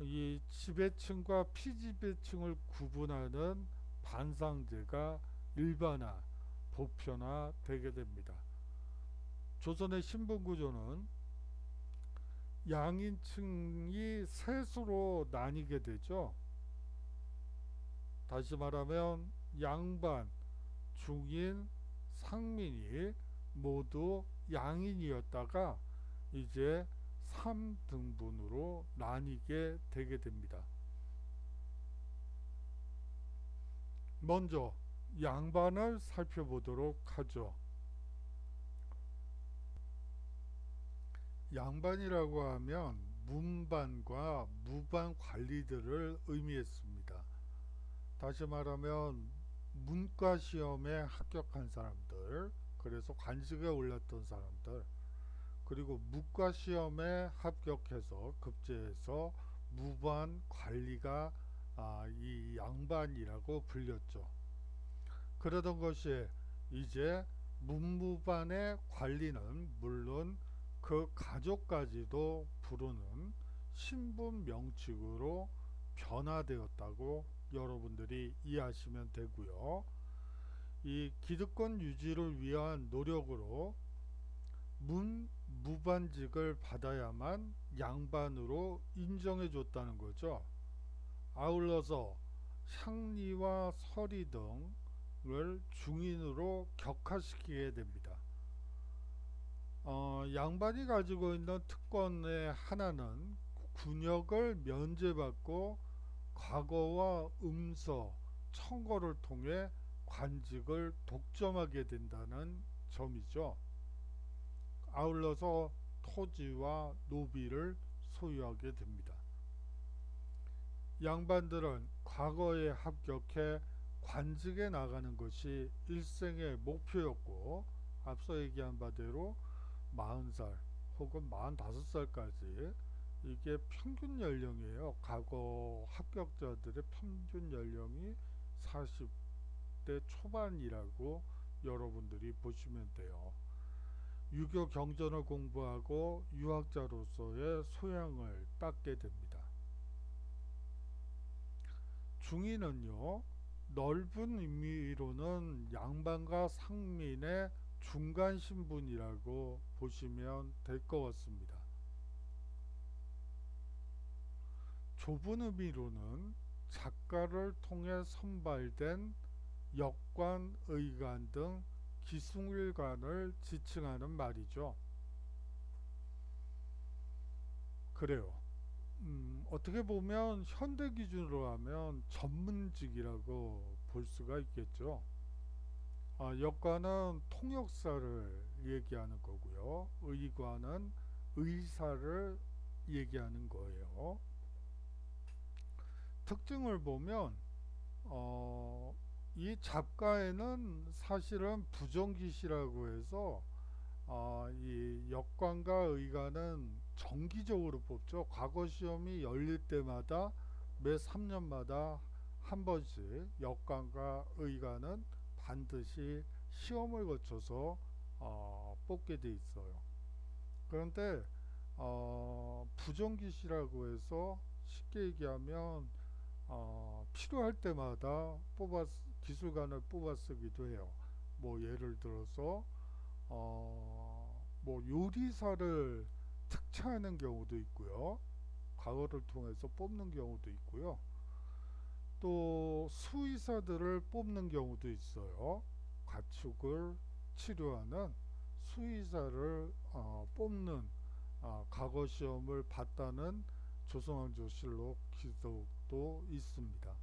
이 지배층과 피지배층을 구분하는 반상제가 일반화, 보편화 되게 됩니다. 조선의 신분구조는 양인층이 셋으로 나뉘게 되죠. 다시 말하면 양반, 중인, 상민이 모두 양인이었다가 이제 3등분으로 나뉘게 되게 됩니다. 먼저 양반을 살펴보도록 하죠. 양반이라고 하면 문반과 무반 관리들을 의미했습니다. 다시 말하면 문과 시험에 합격한 사람들, 그래서 관직에 올랐던 사람들, 그리고 무과 시험에 합격해서 급제해서 무반 관리가 이 양반이라고 불렸죠. 그러던 것이 이제 문무반의 관리는 물론 그 가족까지도 부르는 신분 명칭으로 변화되었다고 여러분들이 이해하시면 되고요. 이 기득권 유지를 위한 노력으로 무반직을 받아야만 양반으로 인정해 줬다는 거죠. 아울러서 향리와 서리 등을 중인으로 격화시키게 됩니다. 양반이 가지고 있는 특권의 하나는 군역을 면제받고 과거와 음서, 청거를 통해 관직을 독점하게 된다는 점이죠. 아울러서 토지와 노비를 소유하게 됩니다. 양반들은 과거에 합격해 관직에 나가는 것이 일생의 목표였고 앞서 얘기한 바대로 40살 혹은 45살까지 이게 평균 연령이에요. 과거 합격자들의 평균 연령이 40대 초반이라고 여러분들이 보시면 돼요. 유교 경전을 공부하고 유학자로서의 소양을 닦게 됩니다. 중인은요, 넓은 의미로는 양반과 상민의 중간 신분이라고 보시면 될 것 같습니다. 좁은 의미로는 작가를 통해 선발된 역관, 의관 등 기승일관을 지칭하는 말이죠. 그래요. 어떻게 보면 현대 기준으로 하면 전문직이라고 볼 수가 있겠죠. 여과는 통역사를 얘기하는 거고요. 의과는 의사를 얘기하는 거예요. 특징을 보면 어, 이 잡과에는 사실은 부정기시라고 해서 이 역관과 의관은 정기적으로 뽑죠. 과거 시험이 열릴 때마다 매 3년마다 한 번씩 역관과 의관은 반드시 시험을 거쳐서 뽑게 돼 있어요. 그런데 부정기시라고 해서 쉽게 얘기하면 필요할 때마다 기술관을 뽑아 쓰기도 해요. 뭐 예를 들어서 뭐 요리사를 특채하는 경우도 있고요. 과거를 통해서 뽑는 경우도 있고요. 또 수의사들을 뽑는 경우도 있어요. 가축을 치료하는 수의사를 뽑는 과거 시험을 봤다는 조선왕조실록 기록도 있습니다.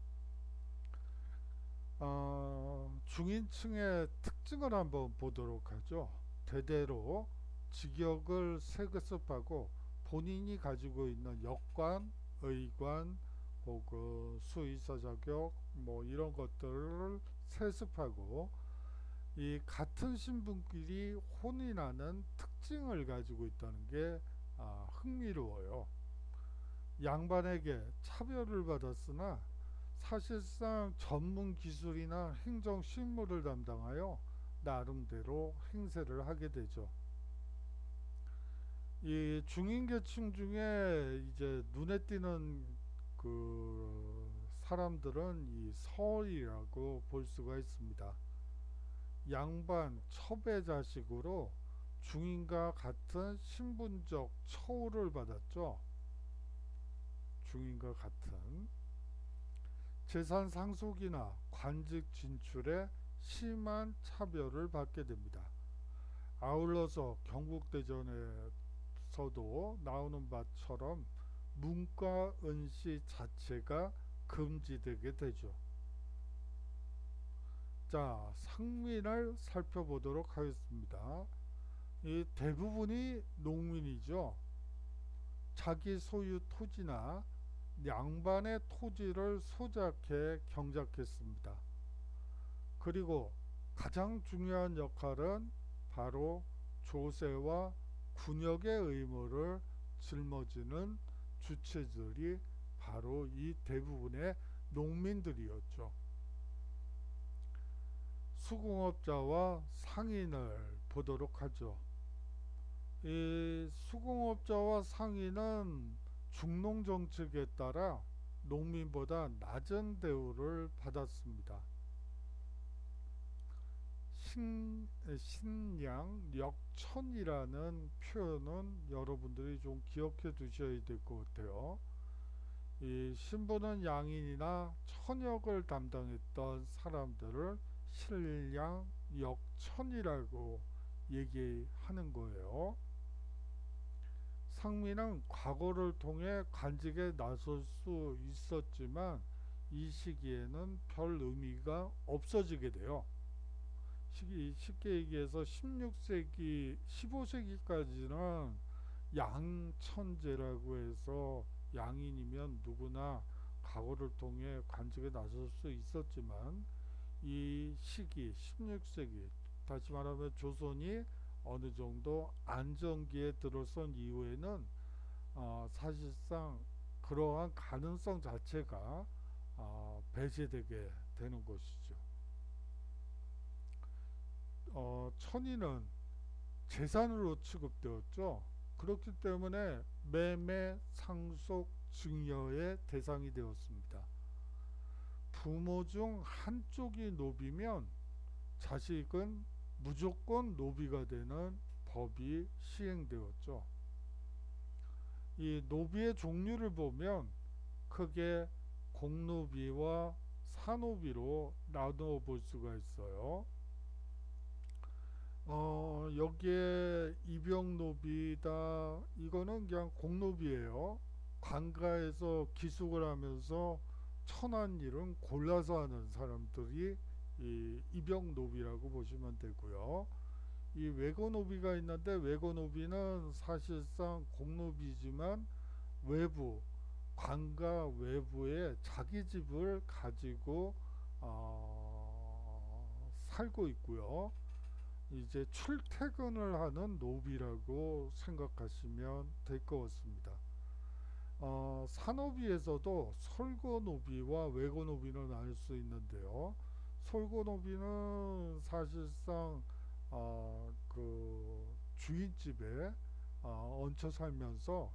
중인층의 특징을 한번 보도록 하죠. 대대로 직역을 세습하고 본인이 가지고 있는 역관, 의관 혹은 수의사 자격 뭐 이런 것들을 세습하고 이 같은 신분끼리 혼인하는 특징을 가지고 있다는 게 흥미로워요. 양반에게 차별을 받았으나 사실상 전문 기술이나 행정 실무를 담당하여 나름대로 행세를 하게 되죠. 이 중인계층 중에 이제 눈에 띄는 그 사람들은 이 서이라고 볼 수가 있습니다. 양반 첩의 자식으로 중인과 같은 신분적 처우를 받았죠. 중인과 같은 재산 상속이나 관직 진출에 심한 차별을 받게 됩니다. 아울러서 경국대전에서도 나오는 바처럼 문과 은시 자체가 금지되게 되죠. 자, 상민을 살펴보도록 하겠습니다. 이 대부분이 농민이죠. 자기 소유 토지나 양반의 토지를 소작해 경작했습니다. 그리고 가장 중요한 역할은 바로 조세와 군역의 의무를 짊어지는 주체들이 바로 이 대부분의 농민들이었죠. 수공업자와 상인을 보도록 하죠. 이 수공업자와 상인은 중농정책에 따라 농민보다 낮은 대우를 받았습니다. 신양역천이라는 표현은 여러분들이 좀 기억해 두셔야 될 것 같아요. 이 신부는 양인이나 천역을 담당했던 사람들을 신양역천이라고 얘기하는 거예요. 상민은 과거를 통해 관직에 나설 수 있었지만 이 시기에는 별 의미가 없어지게 돼요. 쉽게 얘기해서 16세기, 15세기까지는 양천제라고 해서 양인이면 누구나 과거를 통해 관직에 나설 수 있었지만 이 시기, 16세기, 다시 말하면 조선이 어느 정도 안정기에 들어선 이후에는 사실상 그러한 가능성 자체가 배제되게 되는 것이죠. 천인은 재산으로 취급되었죠. 그렇기 때문에 매매, 상속, 증여의 대상이 되었습니다. 부모 중 한쪽이 노비면 자식은 무조건 노비가 되는 법이 시행되었죠. 이 노비의 종류를 보면 크게 공노비와 사노비로 나누어 볼 수가 있어요. 여기에 입영노비다 이거는 그냥 공노비예요. 관가에서 기숙을 하면서 천한 일은 골라서 하는 사람들이 이 입역노비라고 보시면 되고요. 이 외거노비가 있는데 외거노비는 사실상 공노비지만 외부 관가 외부에 자기 집을 가지고 살고 있고요. 이제 출퇴근을 하는 노비라고 생각하시면 될 것 같습니다. 산업위에서도 솔고노비와 외고노비를 나눌 수 있는데요. 솔고노비는 사실상 그 주인집에 얹혀 살면서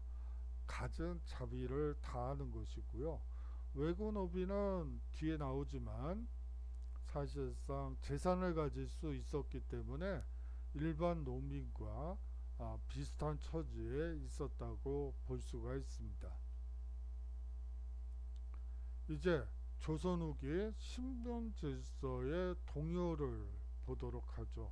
갖은 자비를 다하는 것이고요. 외고노비는 뒤에 나오지만 사실상 재산을 가질 수 있었기 때문에 일반 농민과 비슷한 처지에 있었다고 볼 수가 있습니다. 이제 조선 후기 신분 질서의 동요를 보도록 하죠.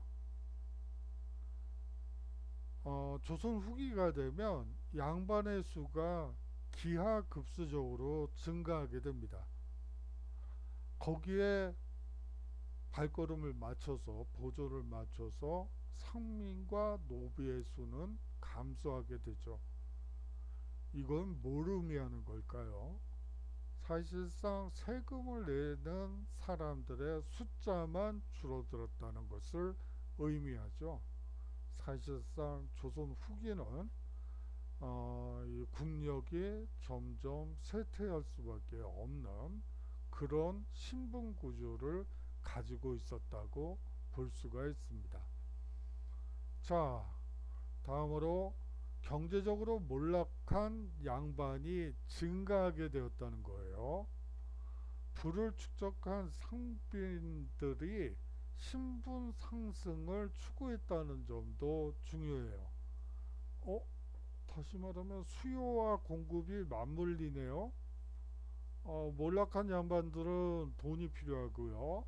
조선 후기가 되면 양반의 수가 기하급수적으로 증가하게 됩니다. 거기에 발걸음을 맞춰서 보조를 맞춰서 상민과 노비의 수는 감소하게 되죠. 이건 뭘 의미하는 걸까요? 사실상 세금을 내는 사람들의 숫자만 줄어들었다는 것을 의미하죠. 사실상 조선 후기는 이 국력이 점점 쇠퇴할 수밖에 없는 그런 신분 구조를 가지고 있었다고 볼 수가 있습니다. 자, 다음으로 경제적으로 몰락한 양반이 증가하게 되었다는 거예요. 부를 축적한 상빈들이 신분 상승을 추구했다는 점도 중요해요. 다시 말하면 수요와 공급이 맞물리네요. 몰락한 양반들은 돈이 필요하고요.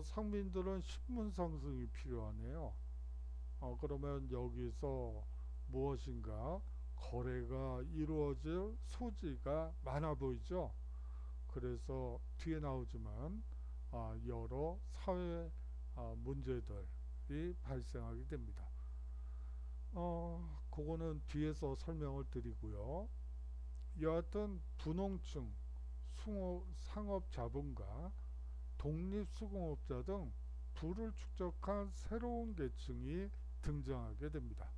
상민들은 신분 상승이 필요하네요. 그러면 여기서 무엇인가 거래가 이루어질 소지가 많아 보이죠. 그래서 뒤에 나오지만 여러 사회 문제들이 발생하게 됩니다. 그거는 뒤에서 설명을 드리고요. 여하튼 분홍층, 상업자본가, 독립수공업자 등 부를 축적한 새로운 계층이 등장하게 됩니다.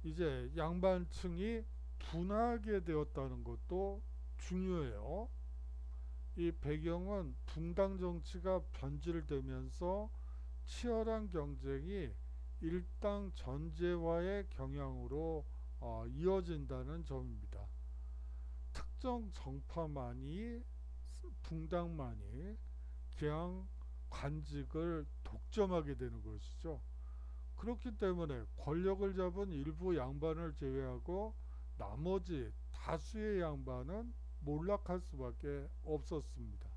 이제 양반층이 분화하게 되었다는 것도 중요해요. 이 배경은 붕당 정치가 변질되면서 치열한 경쟁이 일당 전제와의 경향으로 이어진다는 점입니다. 특정 정파만이 붕당만이 그냥 관직을 독점하게 되는 것이죠. 그렇기 때문에 권력을 잡은 일부 양반을 제외하고 나머지 다수의 양반은 몰락할 수밖에 없었습니다.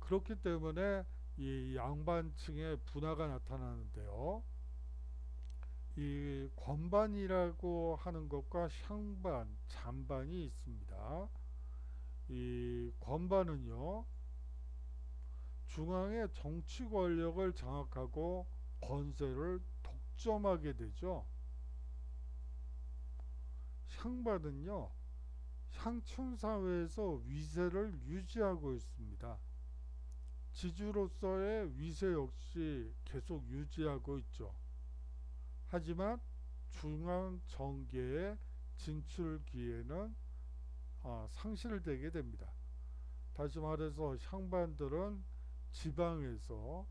그렇기 때문에 이 양반층의 분화가 나타나는데요. 이 권반이라고 하는 것과 향반, 잔반이 있습니다. 이 권반은요, 중앙의 정치 권력을 장악하고 권세를 독점하게 되죠. 향반은요, 향촌 사회에서 위세를 유지하고 있습니다. 지주로서의 위세 역시 계속 유지하고 있죠. 하지만 중앙 정계의 진출 기회는 상실되게 됩니다. 다시 말해서 향반들은 지방에서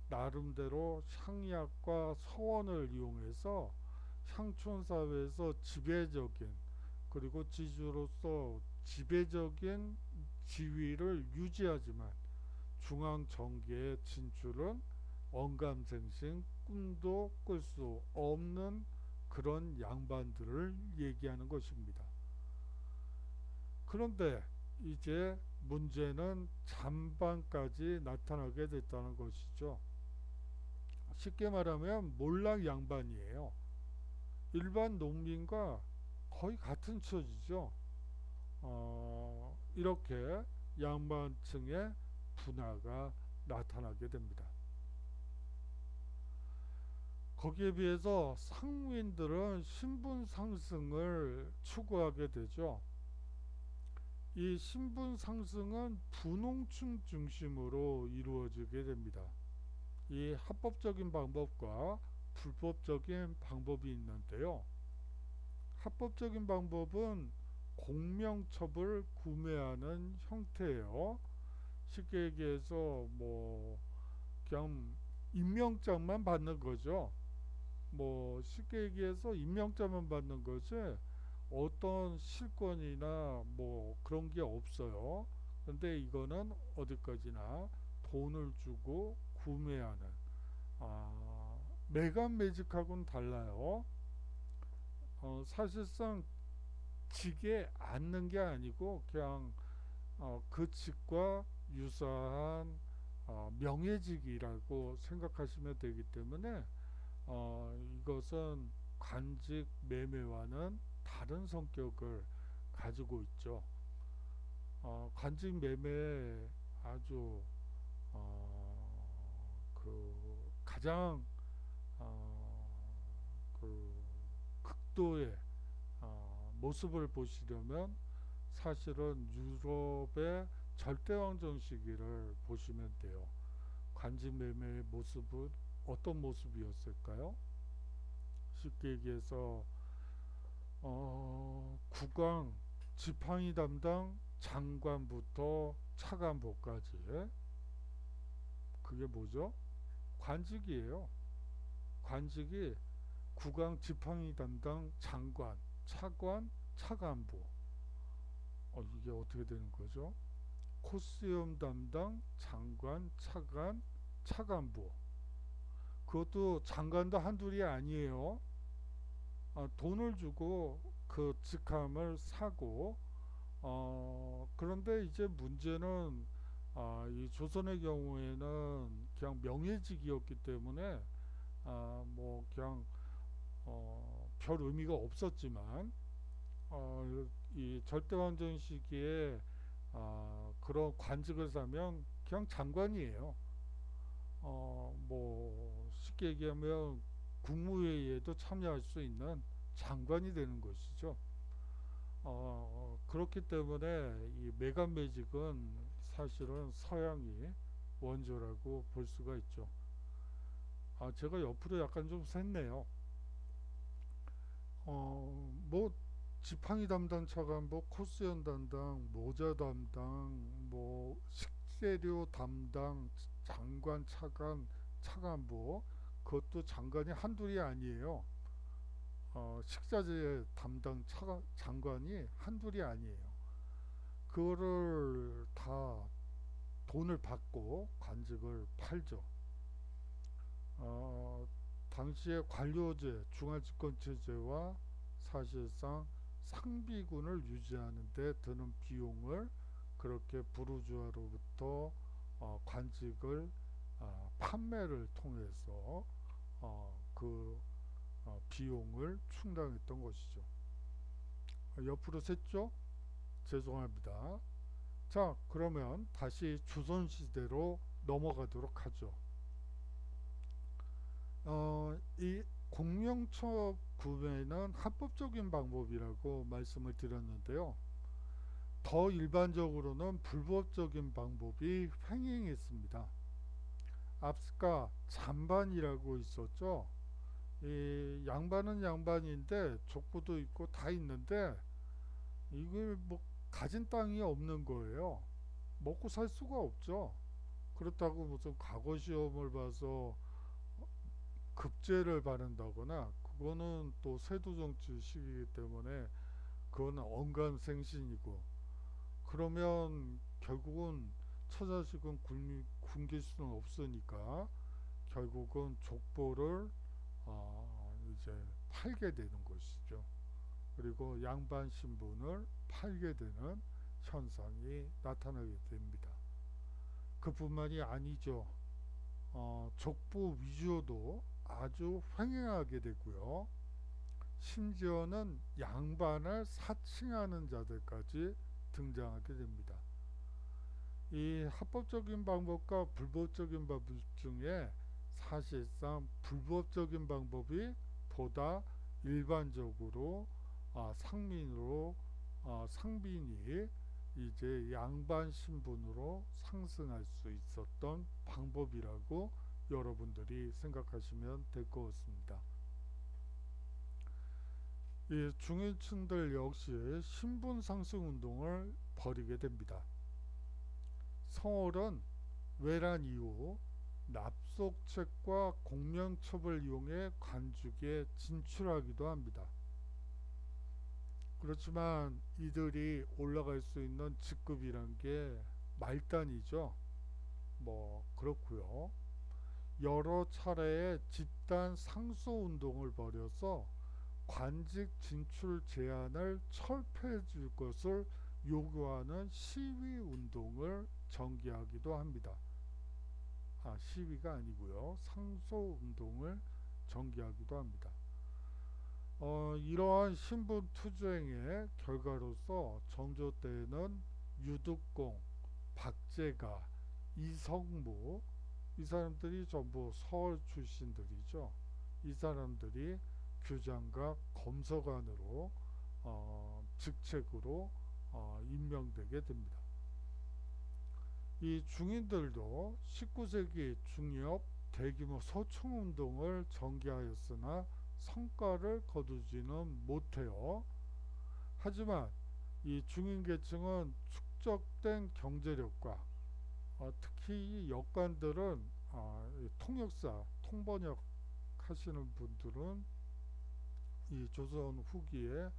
나름대로 향약과 서원을 이용해서 향촌 사회에서 지배적인 그리고 지주로서 지배적인 지위를 유지하지만 중앙 정계의 진출은 언감생심 꿈도 꿀 수 없는 그런 양반들을 얘기하는 것입니다. 그런데 이제 문제는 잔반까지 나타나게 됐다는 것이죠. 쉽게 말하면 몰락 양반이에요. 일반 농민과 거의 같은 처지죠. 이렇게 양반층의 분화가 나타나게 됩니다. 거기에 비해서 상무인들은 신분 상승을 추구하게 되죠. 이 신분 상승은 분홍층 중심으로 이루어지게 됩니다. 이 합법적인 방법과 불법적인 방법이 있는데요. 합법적인 방법은 공명첩을 구매하는 형태예요. 쉽게 얘기해서 뭐 그냥 임명장만 받는 거죠. 뭐 쉽게 얘기해서 임명장만 받는 거지 어떤 실권이나 뭐 그런 게 없어요. 근데 이거는 어디까지나 돈을 주고 구매하는 매간 매직하고는 달라요. 사실상 직에 앉는 게 아니고 그냥 그 직과 유사한 명예직이라고 생각하시면 되기 때문에 이것은 관직 매매와는 다른 성격을 가지고 있죠. 관직 매매 아주 그 가장 그 극도의 모습을 보시려면 사실은 유럽의 절대왕정 시기를 보시면 돼요. 관직 매매의 모습은 어떤 모습이었을까요? 쉽게 얘기해서 국왕 지팡이 담당 장관부터 차관보까지 그게 뭐죠? 관직이에요. 관직이 국왕 지팡이 담당 장관, 차관, 차관보. 이게 어떻게 되는 거죠? 코스염 담당 장관, 차관, 차관보. 그것도 장관도 한둘이 아니에요. 돈을 주고 그 직함을 사고 그런데 이제 문제는 이 조선의 경우에는 그냥 명예직이었기 때문에 뭐 그냥 별 의미가 없었지만 이 절대왕정 시기에 그런 관직을 사면 그냥 장관이에요. 뭐 쉽게 얘기하면 국무회의에도 참여할 수 있는 장관이 되는 것이죠. 그렇기 때문에 이 매간매직은 사실은 서양이 원조라고 볼 수가 있죠. 제가 옆으로 약간 좀 샜네요. 뭐 지팡이 담당 차관보, 코스연 담당, 모자 담당, 뭐 식재료 담당, 장관, 차관, 차관보, 그것도 장관이 한둘이 아니에요. 식자재 담당 장관이 한둘이 아니에요. 그거를 다 돈을 받고 관직을 팔죠. 당시의 관료제, 중앙집권체제와 사실상 상비군을 유지하는 데 드는 비용을 그렇게 부르주아로부터 관직을 판매를 통해서 그 비용을 충당했던 것이죠. 옆으로 샜죠? 죄송합니다. 자, 그러면 다시 조선시대로 넘어가도록 하죠. 이 공명첩 구매는 합법적인 방법이라고 말씀을 드렸는데요. 더 일반적으로는 불법적인 방법이 횡행했습니다. 앞서 잔반이라고 있었죠. 이 양반은 양반인데 족보도 있고 다 있는데 이걸 뭐 가진 땅이 없는 거예요. 먹고 살 수가 없죠. 그렇다고 무슨 과거 시험을 봐서 급제를 바른다거나 그거는 또 세도 정치 시기이기 때문에 그거는 언감생신이고 그러면 결국은 처자식은 굶길 수는 없으니까 결국은 족보를 이제 팔게 되는 것이죠. 그리고 양반 신분을 팔게 되는 현상이 나타나게 됩니다. 그뿐만이 아니죠. 족보 위조도 아주 횡행하게 되고요. 심지어는 양반을 사칭하는 자들까지 등장하게 됩니다. 이 합법적인 방법과 불법적인 방법 중에 사실상 불법적인 방법이 보다 일반적으로 상민으로 상빈이 이제 양반 신분으로 상승할 수 있었던 방법이라고 여러분들이 생각하시면 될 것 같습니다. 이 중위층들 역시 신분 상승 운동을 벌이게 됩니다. 성월은 외란 이후 납속책과 공명첩을 이용해 관직에 진출하기도 합니다. 그렇지만 이들이 올라갈 수 있는 직급이란 게 말단이죠. 뭐 그렇고요. 여러 차례의 집단 상소 운동을 벌여서 관직 진출 제한을 철폐해 줄 것을 요구하는 시위 운동을 전개하기도 합니다. 시위가 아니고요. 상소 운동을 전개하기도 합니다. 이러한 신분 투쟁의 결과로서 정조 때에는 유득공, 박재가, 이성무 이 사람들이 전부 서울 출신들이죠. 이 사람들이 규장각 검서관으로 직책으로 임명되게 됩니다. 이 중인들도 19세기 중엽 대규모 소총운동을 전개하였으나 성과를 거두지는 못해요. 하지만 이 중인계층은 축적된 경제력과 특히 이 역관들은 통역사, 통번역 하시는 분들은 이 조선 후기에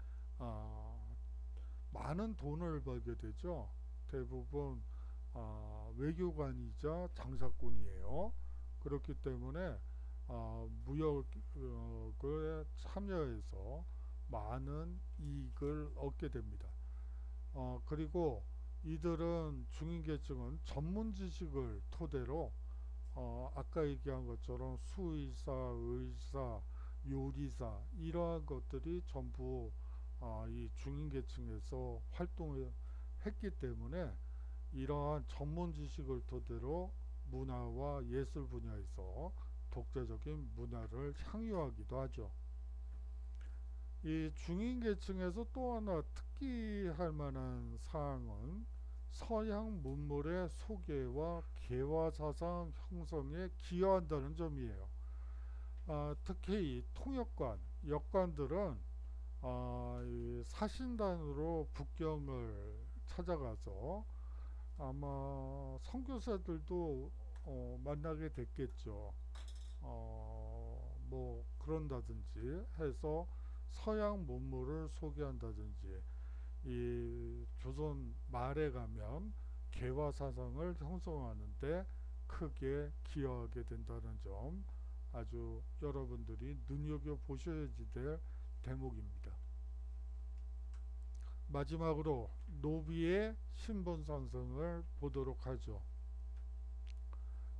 많은 돈을 벌게 되죠. 대부분 외교관이자 장사꾼이에요. 그렇기 때문에 무역에 참여해서 많은 이익을 얻게 됩니다. 그리고 이들은 중인계층은 전문 지식을 토대로 아까 얘기한 것처럼 수의사, 의사, 요리사 이러한 것들이 전부 이 중인계층에서 활동을 했기 때문에 이러한 전문 지식을 토대로 문화와 예술 분야에서 독자적인 문화를 향유하기도 하죠. 이 중인계층에서 또 하나 특기할 만한 사항은 서양 문물의 소개와 개화사상 형성에 기여한다는 점이에요. 특히 이 통역관, 역관들은 이 사신단으로 북경을 찾아가서 아마 선교사들도 만나게 됐겠죠. 뭐 그런다든지 해서 서양 문물을 소개한다든지 이 조선 말에 가면 개화사상을 형성하는데 크게 기여하게 된다는 점 아주 여러분들이 눈여겨보셔야 될 대목입니다. 마지막으로 노비의 신분 상승을 보도록 하죠.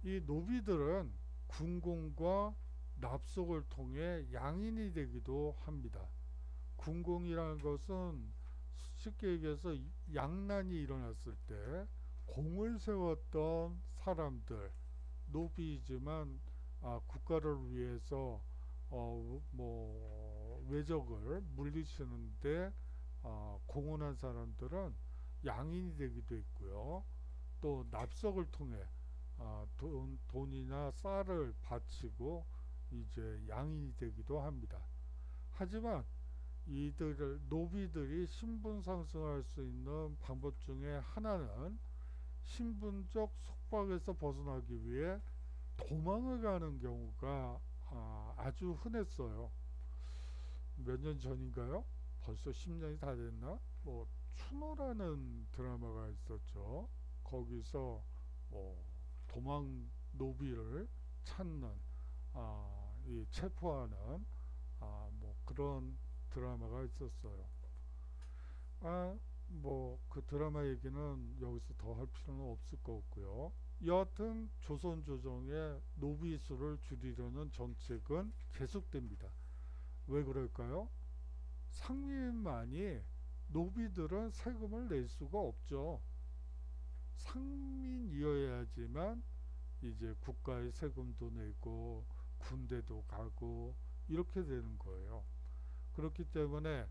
이 노비들은 군공과 납속을 통해 양인이 되기도 합니다. 군공이라는 것은 쉽게 얘기해서 양난이 일어났을 때 공을 세웠던 사람들, 노비이지만 국가를 위해서 뭐 외적을 물리치는데 공헌한 사람들은 양인이 되기도 했고요. 또 납속을 통해 돈이나 쌀을 바치고 이제 양인이 되기도 합니다. 하지만 이들 노비들이 신분 상승할 수 있는 방법 중에 하나는 신분적 속박에서 벗어나기 위해 도망을 가는 경우가 아주 흔했어요. 몇 년 전인가요? 벌써 10년이 다 됐나? 뭐 추노라는 드라마가 있었죠. 거기서 도망 노비를 찾는 이 체포하는 뭐 그런 드라마가 있었어요. 뭐 그 드라마 얘기는 여기서 더 할 필요는 없을 것 같고요. 여하튼 조선 조정의 노비 수를 줄이려는 정책은 계속됩니다. 왜 그럴까요? 상민만이 노비들은 세금을 낼 수가 없죠. 상민이어야지만 이제 국가에 세금도 내고 군대도 가고 이렇게 되는 거예요. 그렇기 때문에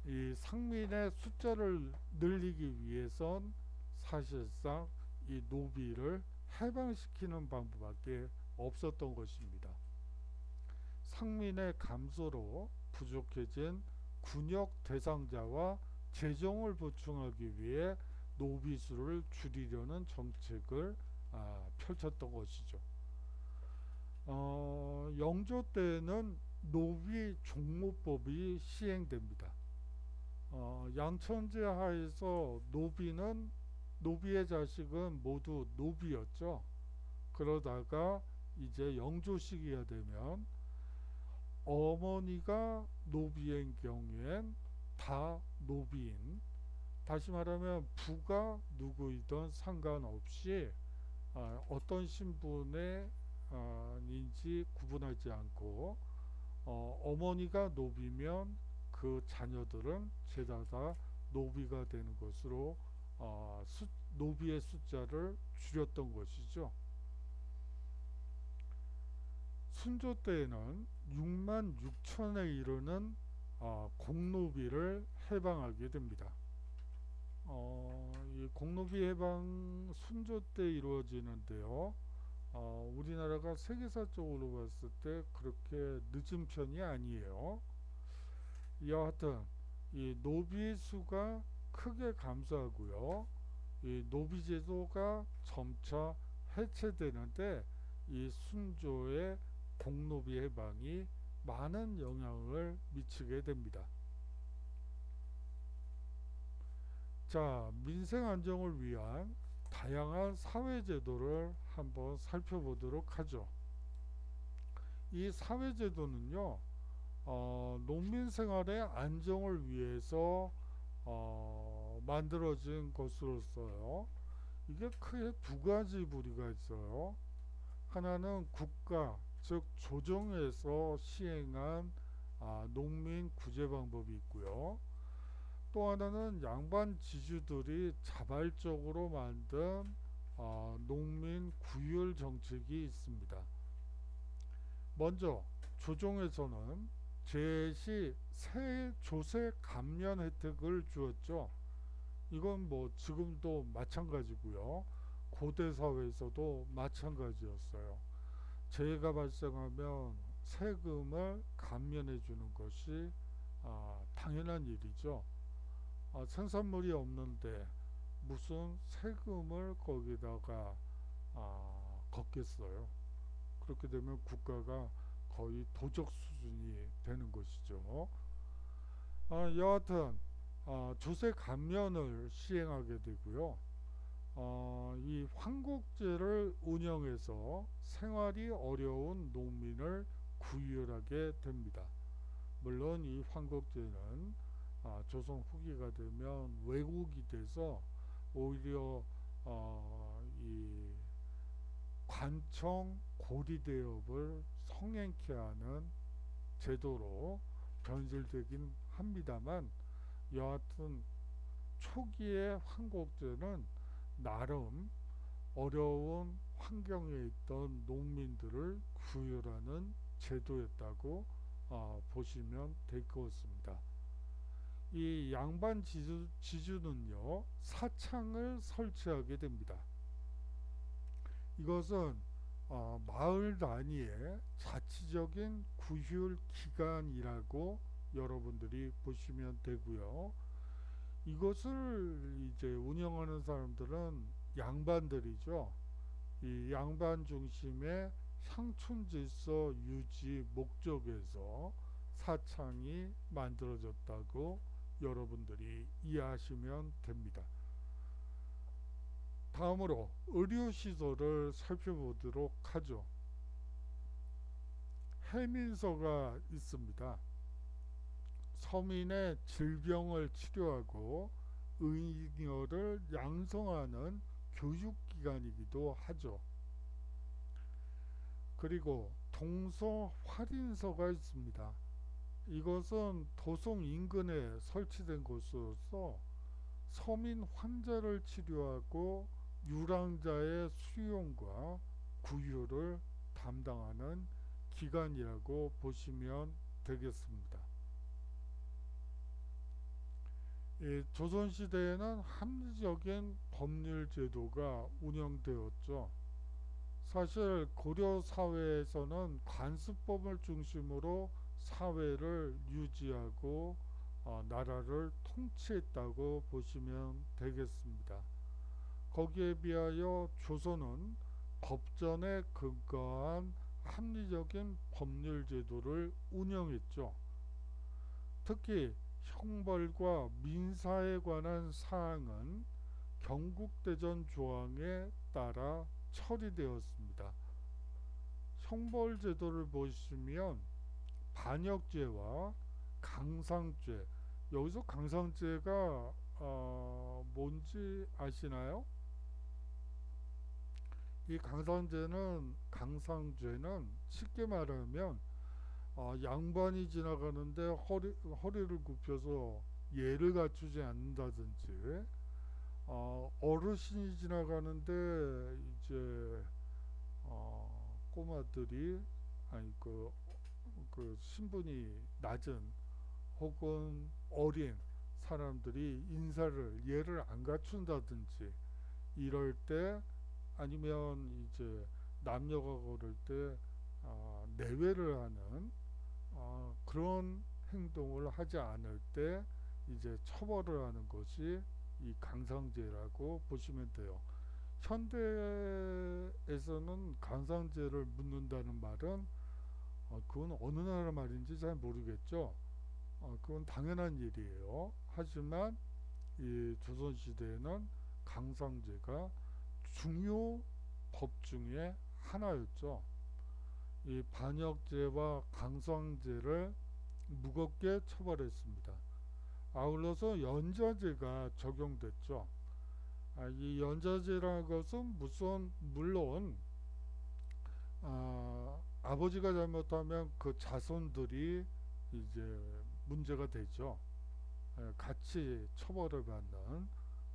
이 상민의 숫자를 늘리기 위해선 사실상 이 노비를 해방시키는 방법밖에 없었던 것입니다. 상민의 감소로 부족해진 군역 대상자와 재정을 보충하기 위해 노비수를 줄이려는 정책을 펼쳤던 것이죠. 영조 때는 노비 종모법이 시행됩니다. 양천제 하에서 노비의 자식은 모두 노비였죠. 그러다가 이제 영조 시기가 되면 어머니가 노비인 경우엔 다 노비인, 다시 말하면 부가 누구이든 상관없이 어떤 신분의 인지 구분하지 않고 어머니가 노비면 그 자녀들은 죄다 다 노비가 되는 것으로 노비의 숫자를 줄였던 것이죠. 순조 때에는 6만 6천에 이르는 공노비를 해방하게 됩니다. 이 공노비 해방 순조 때 이루어지는데요. 우리나라가 세계사적으로 봤을 때 그렇게 늦은 편이 아니에요. 여하튼 이 노비 수가 크게 감소하고요. 이 노비 제도가 점차 해체되는데 이 순조의 공노비 해방이 많은 영향을 미치게 됩니다. 자, 민생 안정을 위한 다양한 사회제도를 한번 살펴보도록 하죠. 이 사회제도는요, 농민 생활의 안정을 위해서 만들어진 것으로서요. 이게 크게 두 가지 부류가 있어요. 하나는 국가, 즉 조정에서 시행한 농민 구제 방법이 있고요. 또 하나는 양반 지주들이 자발적으로 만든 농민 구휼 정책이 있습니다. 먼저 조정에서는 제시 조세 감면 혜택을 주었죠. 이건 뭐 지금도 마찬가지고요. 고대 사회에서도 마찬가지였어요. 재해가 발생하면 세금을 감면해 주는 것이 당연한 일이죠. 생산물이 없는데 무슨 세금을 거기다가 걷겠어요. 그렇게 되면 국가가 거의 도적 수준이 되는 것이죠. 여하튼 조세 감면을 시행하게 되고요. 이 황곡제를 운영해서 생활이 어려운 농민을 구휼하게 됩니다. 물론 이 황곡제는 조선 후기가 되면 왜곡이 돼서 오히려 이 관청 고리대업을 성행케 하는 제도로 변질되긴 합니다만, 여하튼 초기의 황곡제는 나름 어려운 환경에 있던 농민들을 구휼하는 제도였다고 보시면 될 것 같습니다. 이 양반 지주는요, 사창을 설치하게 됩니다. 이것은 마을 단위의 자치적인 구휼 기관이라고 여러분들이 보시면 되고요. 이것을 이제 운영하는 사람들은 양반들이죠. 이 양반 중심의 향촌 질서 유지 목적에서 사창이 만들어졌다고 여러분들이 이해하시면 됩니다. 다음으로 의료시설을 살펴보도록 하죠. 해민서가 있습니다. 서민의 질병을 치료하고 의료를 양성하는 교육기관이기도 하죠. 그리고 동서 활인서가 있습니다. 이것은 도성 인근에 설치된 곳으로서 서민 환자를 치료하고 유랑자의 수용과 구유를 담당하는 기관이라고 보시면 되겠습니다. 조선시대에는 합리적인 법률 제도가 운영되었죠. 사실 고려 사회에서는 관습법을 중심으로 사회를 유지하고 나라를 통치했다고 보시면 되겠습니다. 거기에 비하여 조선은 법전에 근거한 합리적인 법률 제도를 운영했죠. 특히 형벌과 민사에 관한 사항은 경국대전 조항에 따라 처리되었습니다. 형벌 제도를 보시면 반역죄와 강상죄, 여기서 강상죄가 뭔지 아시나요? 이 강상죄는 쉽게 말하면 양반이 지나가는데 허리를 굽혀서 예를 갖추지 않는다든지, 어르신이 지나가는데 이제 꼬마들이 아니 그 신분이 낮은 혹은 어린 사람들이 예를 안 갖춘다든지 이럴 때, 아니면 이제 남녀가 걸을 때 내외를 하는 그런 행동을 하지 않을 때 이제 처벌을 하는 것이 이 강상죄라고 보시면 돼요. 현대에서는 강상죄를 묻는다는 말은 그건 어느 나라 말인지 잘 모르겠죠. 그건 당연한 일이에요. 하지만 이 조선시대에는 강상죄가 중요 법 중에 하나였죠. 이 반역죄와 강상죄를 무겁게 처벌했습니다. 아울러서 연좌제가 적용됐죠. 이 연좌제라는 것은 물론 아버지가 잘못하면 그 자손들이 이제 문제가 되죠. 같이 처벌을 받는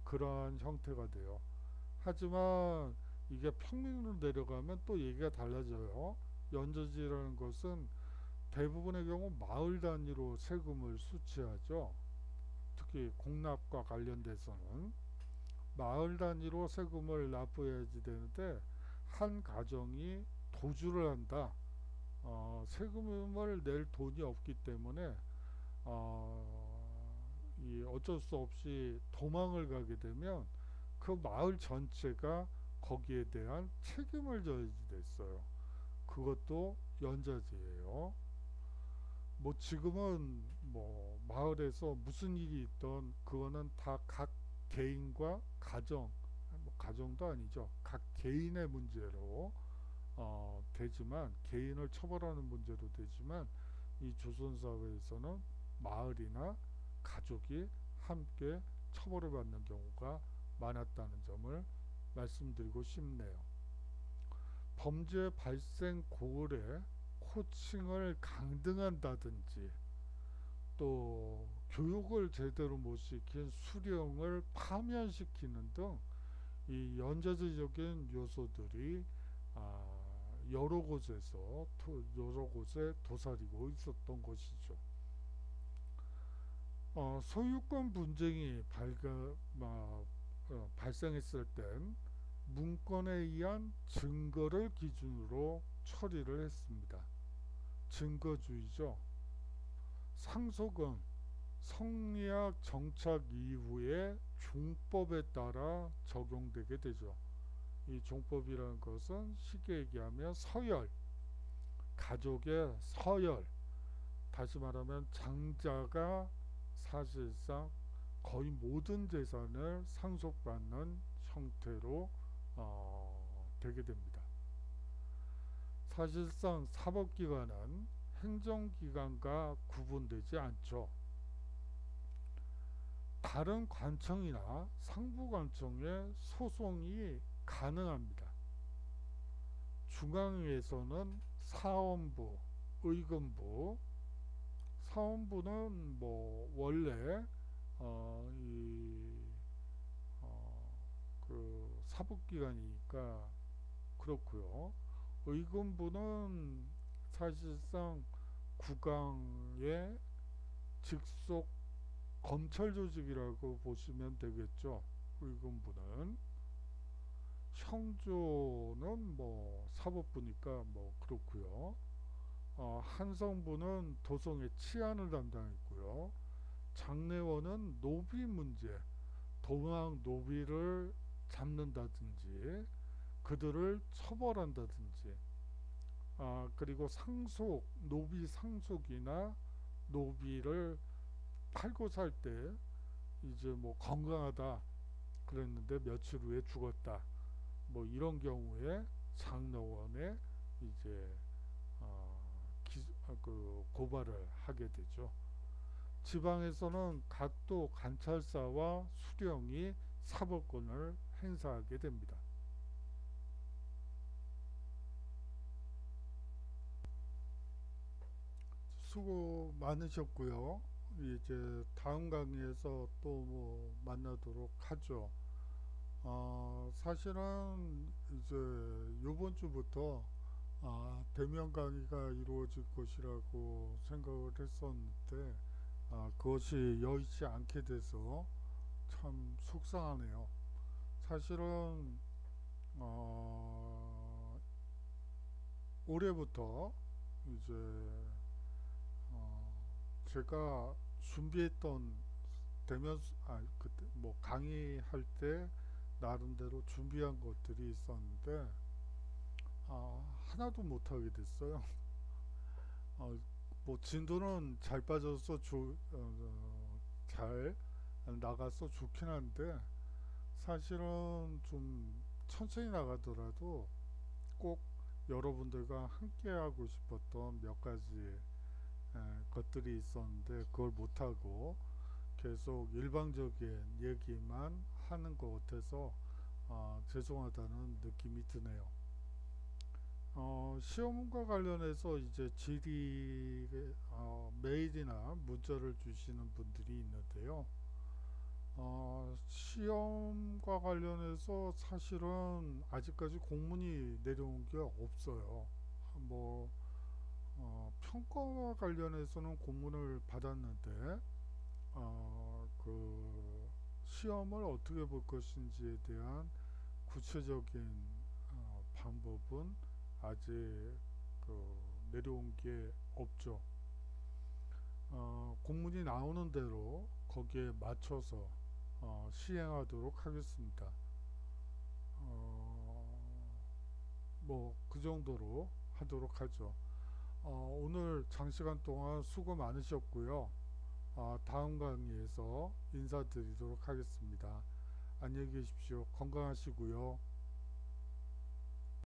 그러한 형태가 돼요. 하지만 이게 평민으로 내려가면 또 얘기가 달라져요. 연좌제라는 것은 대부분의 경우 마을 단위로 세금을 수취하죠. 특히 공납과 관련돼서는 마을 단위로 세금을 납부해야지 되는데, 한 가정이 도주를 한다. 세금을 낼 돈이 없기 때문에 어쩔 수 없이 도망을 가게 되면 그 마을 전체가 거기에 대한 책임을 져야지 됐어요. 그것도 연좌제예요. 뭐 지금은 뭐 마을에서 무슨 일이 있던 그거는 다 각 개인과 뭐 가정도 아니죠. 각 개인의 문제로 되지만, 개인을 처벌하는 문제로 되지만, 이 조선 사회에서는 마을이나 가족이 함께 처벌을 받는 경우가 많았다는 점을 말씀드리고 싶네요. 범죄 발생 고을에 호칭을 강등한다든지, 또 교육을 제대로 못 시킨 수령을 파면시키는 등 이 연좌제적인 요소들이 여러 곳에 도사리고 있었던 것이죠. 소유권 분쟁이 발생했을 땐 문건에 의한 증거를 기준으로 처리를 했습니다. 증거주의죠. 상속은 성리학 정착 이후에 종법에 따라 적용되게 되죠. 이 종법이라는 것은 쉽게 얘기하면 서열, 가족의 서열, 다시 말하면 장자가 사실상 거의 모든 재산을 상속받는 형태로 되게 됩니다. 사실상 사법기관은 행정기관과 구분되지 않죠. 다른 관청이나 상부관청에 소송이 가능합니다. 중앙에서는 사헌부, 의금부, 사원부는 뭐 원래 어, 이, 어, 그 사법기관이니까 그렇고요. 의금부는 사실상 국왕의 직속 검찰 조직이라고 보시면 되겠죠. 의금부는 형조는 뭐 사법부니까 뭐 그렇고요. 한성부는 도성의 치안을 담당했고요. 장례원은 노비 문제, 동학 노비를 잡는다든지 그들을 처벌한다든지, 그리고 상속, 노비 상속이나 노비를 팔고 살 때 이제 뭐 건강하다 그랬는데 며칠 후에 죽었다, 뭐 이런 경우에 장로원에 이제 그 고발을 하게 되죠. 지방에서는 각도 관찰사와 수령이 사법권을 행사하게 됩니다. 수고 많으셨고요. 이제 다음 강의에서 또 뭐 만나도록 하죠. 사실은 이제 요번 주부터 대면 강의가 이루어질 것이라고 생각을 했었는데 그것이 여의치 않게 돼서 참 속상하네요. 사실은 어, 올해부터 이제 어, 제가 준비했던 그때 뭐 강의할 때 나름대로 준비한 것들이 있었는데 하나도 못하게 됐어요. 어, 뭐 진도는 잘 빠져서 잘 나가서 좋긴 한데 사실은 좀 천천히 나가더라도 꼭 여러분들과 함께 하고 싶었던 몇 가지 것들이 있었는데 그걸 못하고 계속 일방적인 얘기만 하는 것 같아서 죄송하다는 느낌이 드네요. 시험과 관련해서 이제 질의 메일이나 문자를 주시는 분들이 있는데요. 시험과 관련해서 사실은 아직까지 공문이 내려온 게 없어요. 뭐 평가와 관련해서는 공문을 받았는데 그 시험을 어떻게 볼 것인지에 대한 구체적인 방법은 아직 그 내려온 게 없죠. 공문이 나오는 대로 거기에 맞춰서 시행하도록 하겠습니다. 뭐 그 정도로 하도록 하죠. 오늘 장시간 동안 수고 많으셨고요. 다음 강의에서 인사드리도록 하겠습니다. 안녕히 계십시오. 건강하시고요.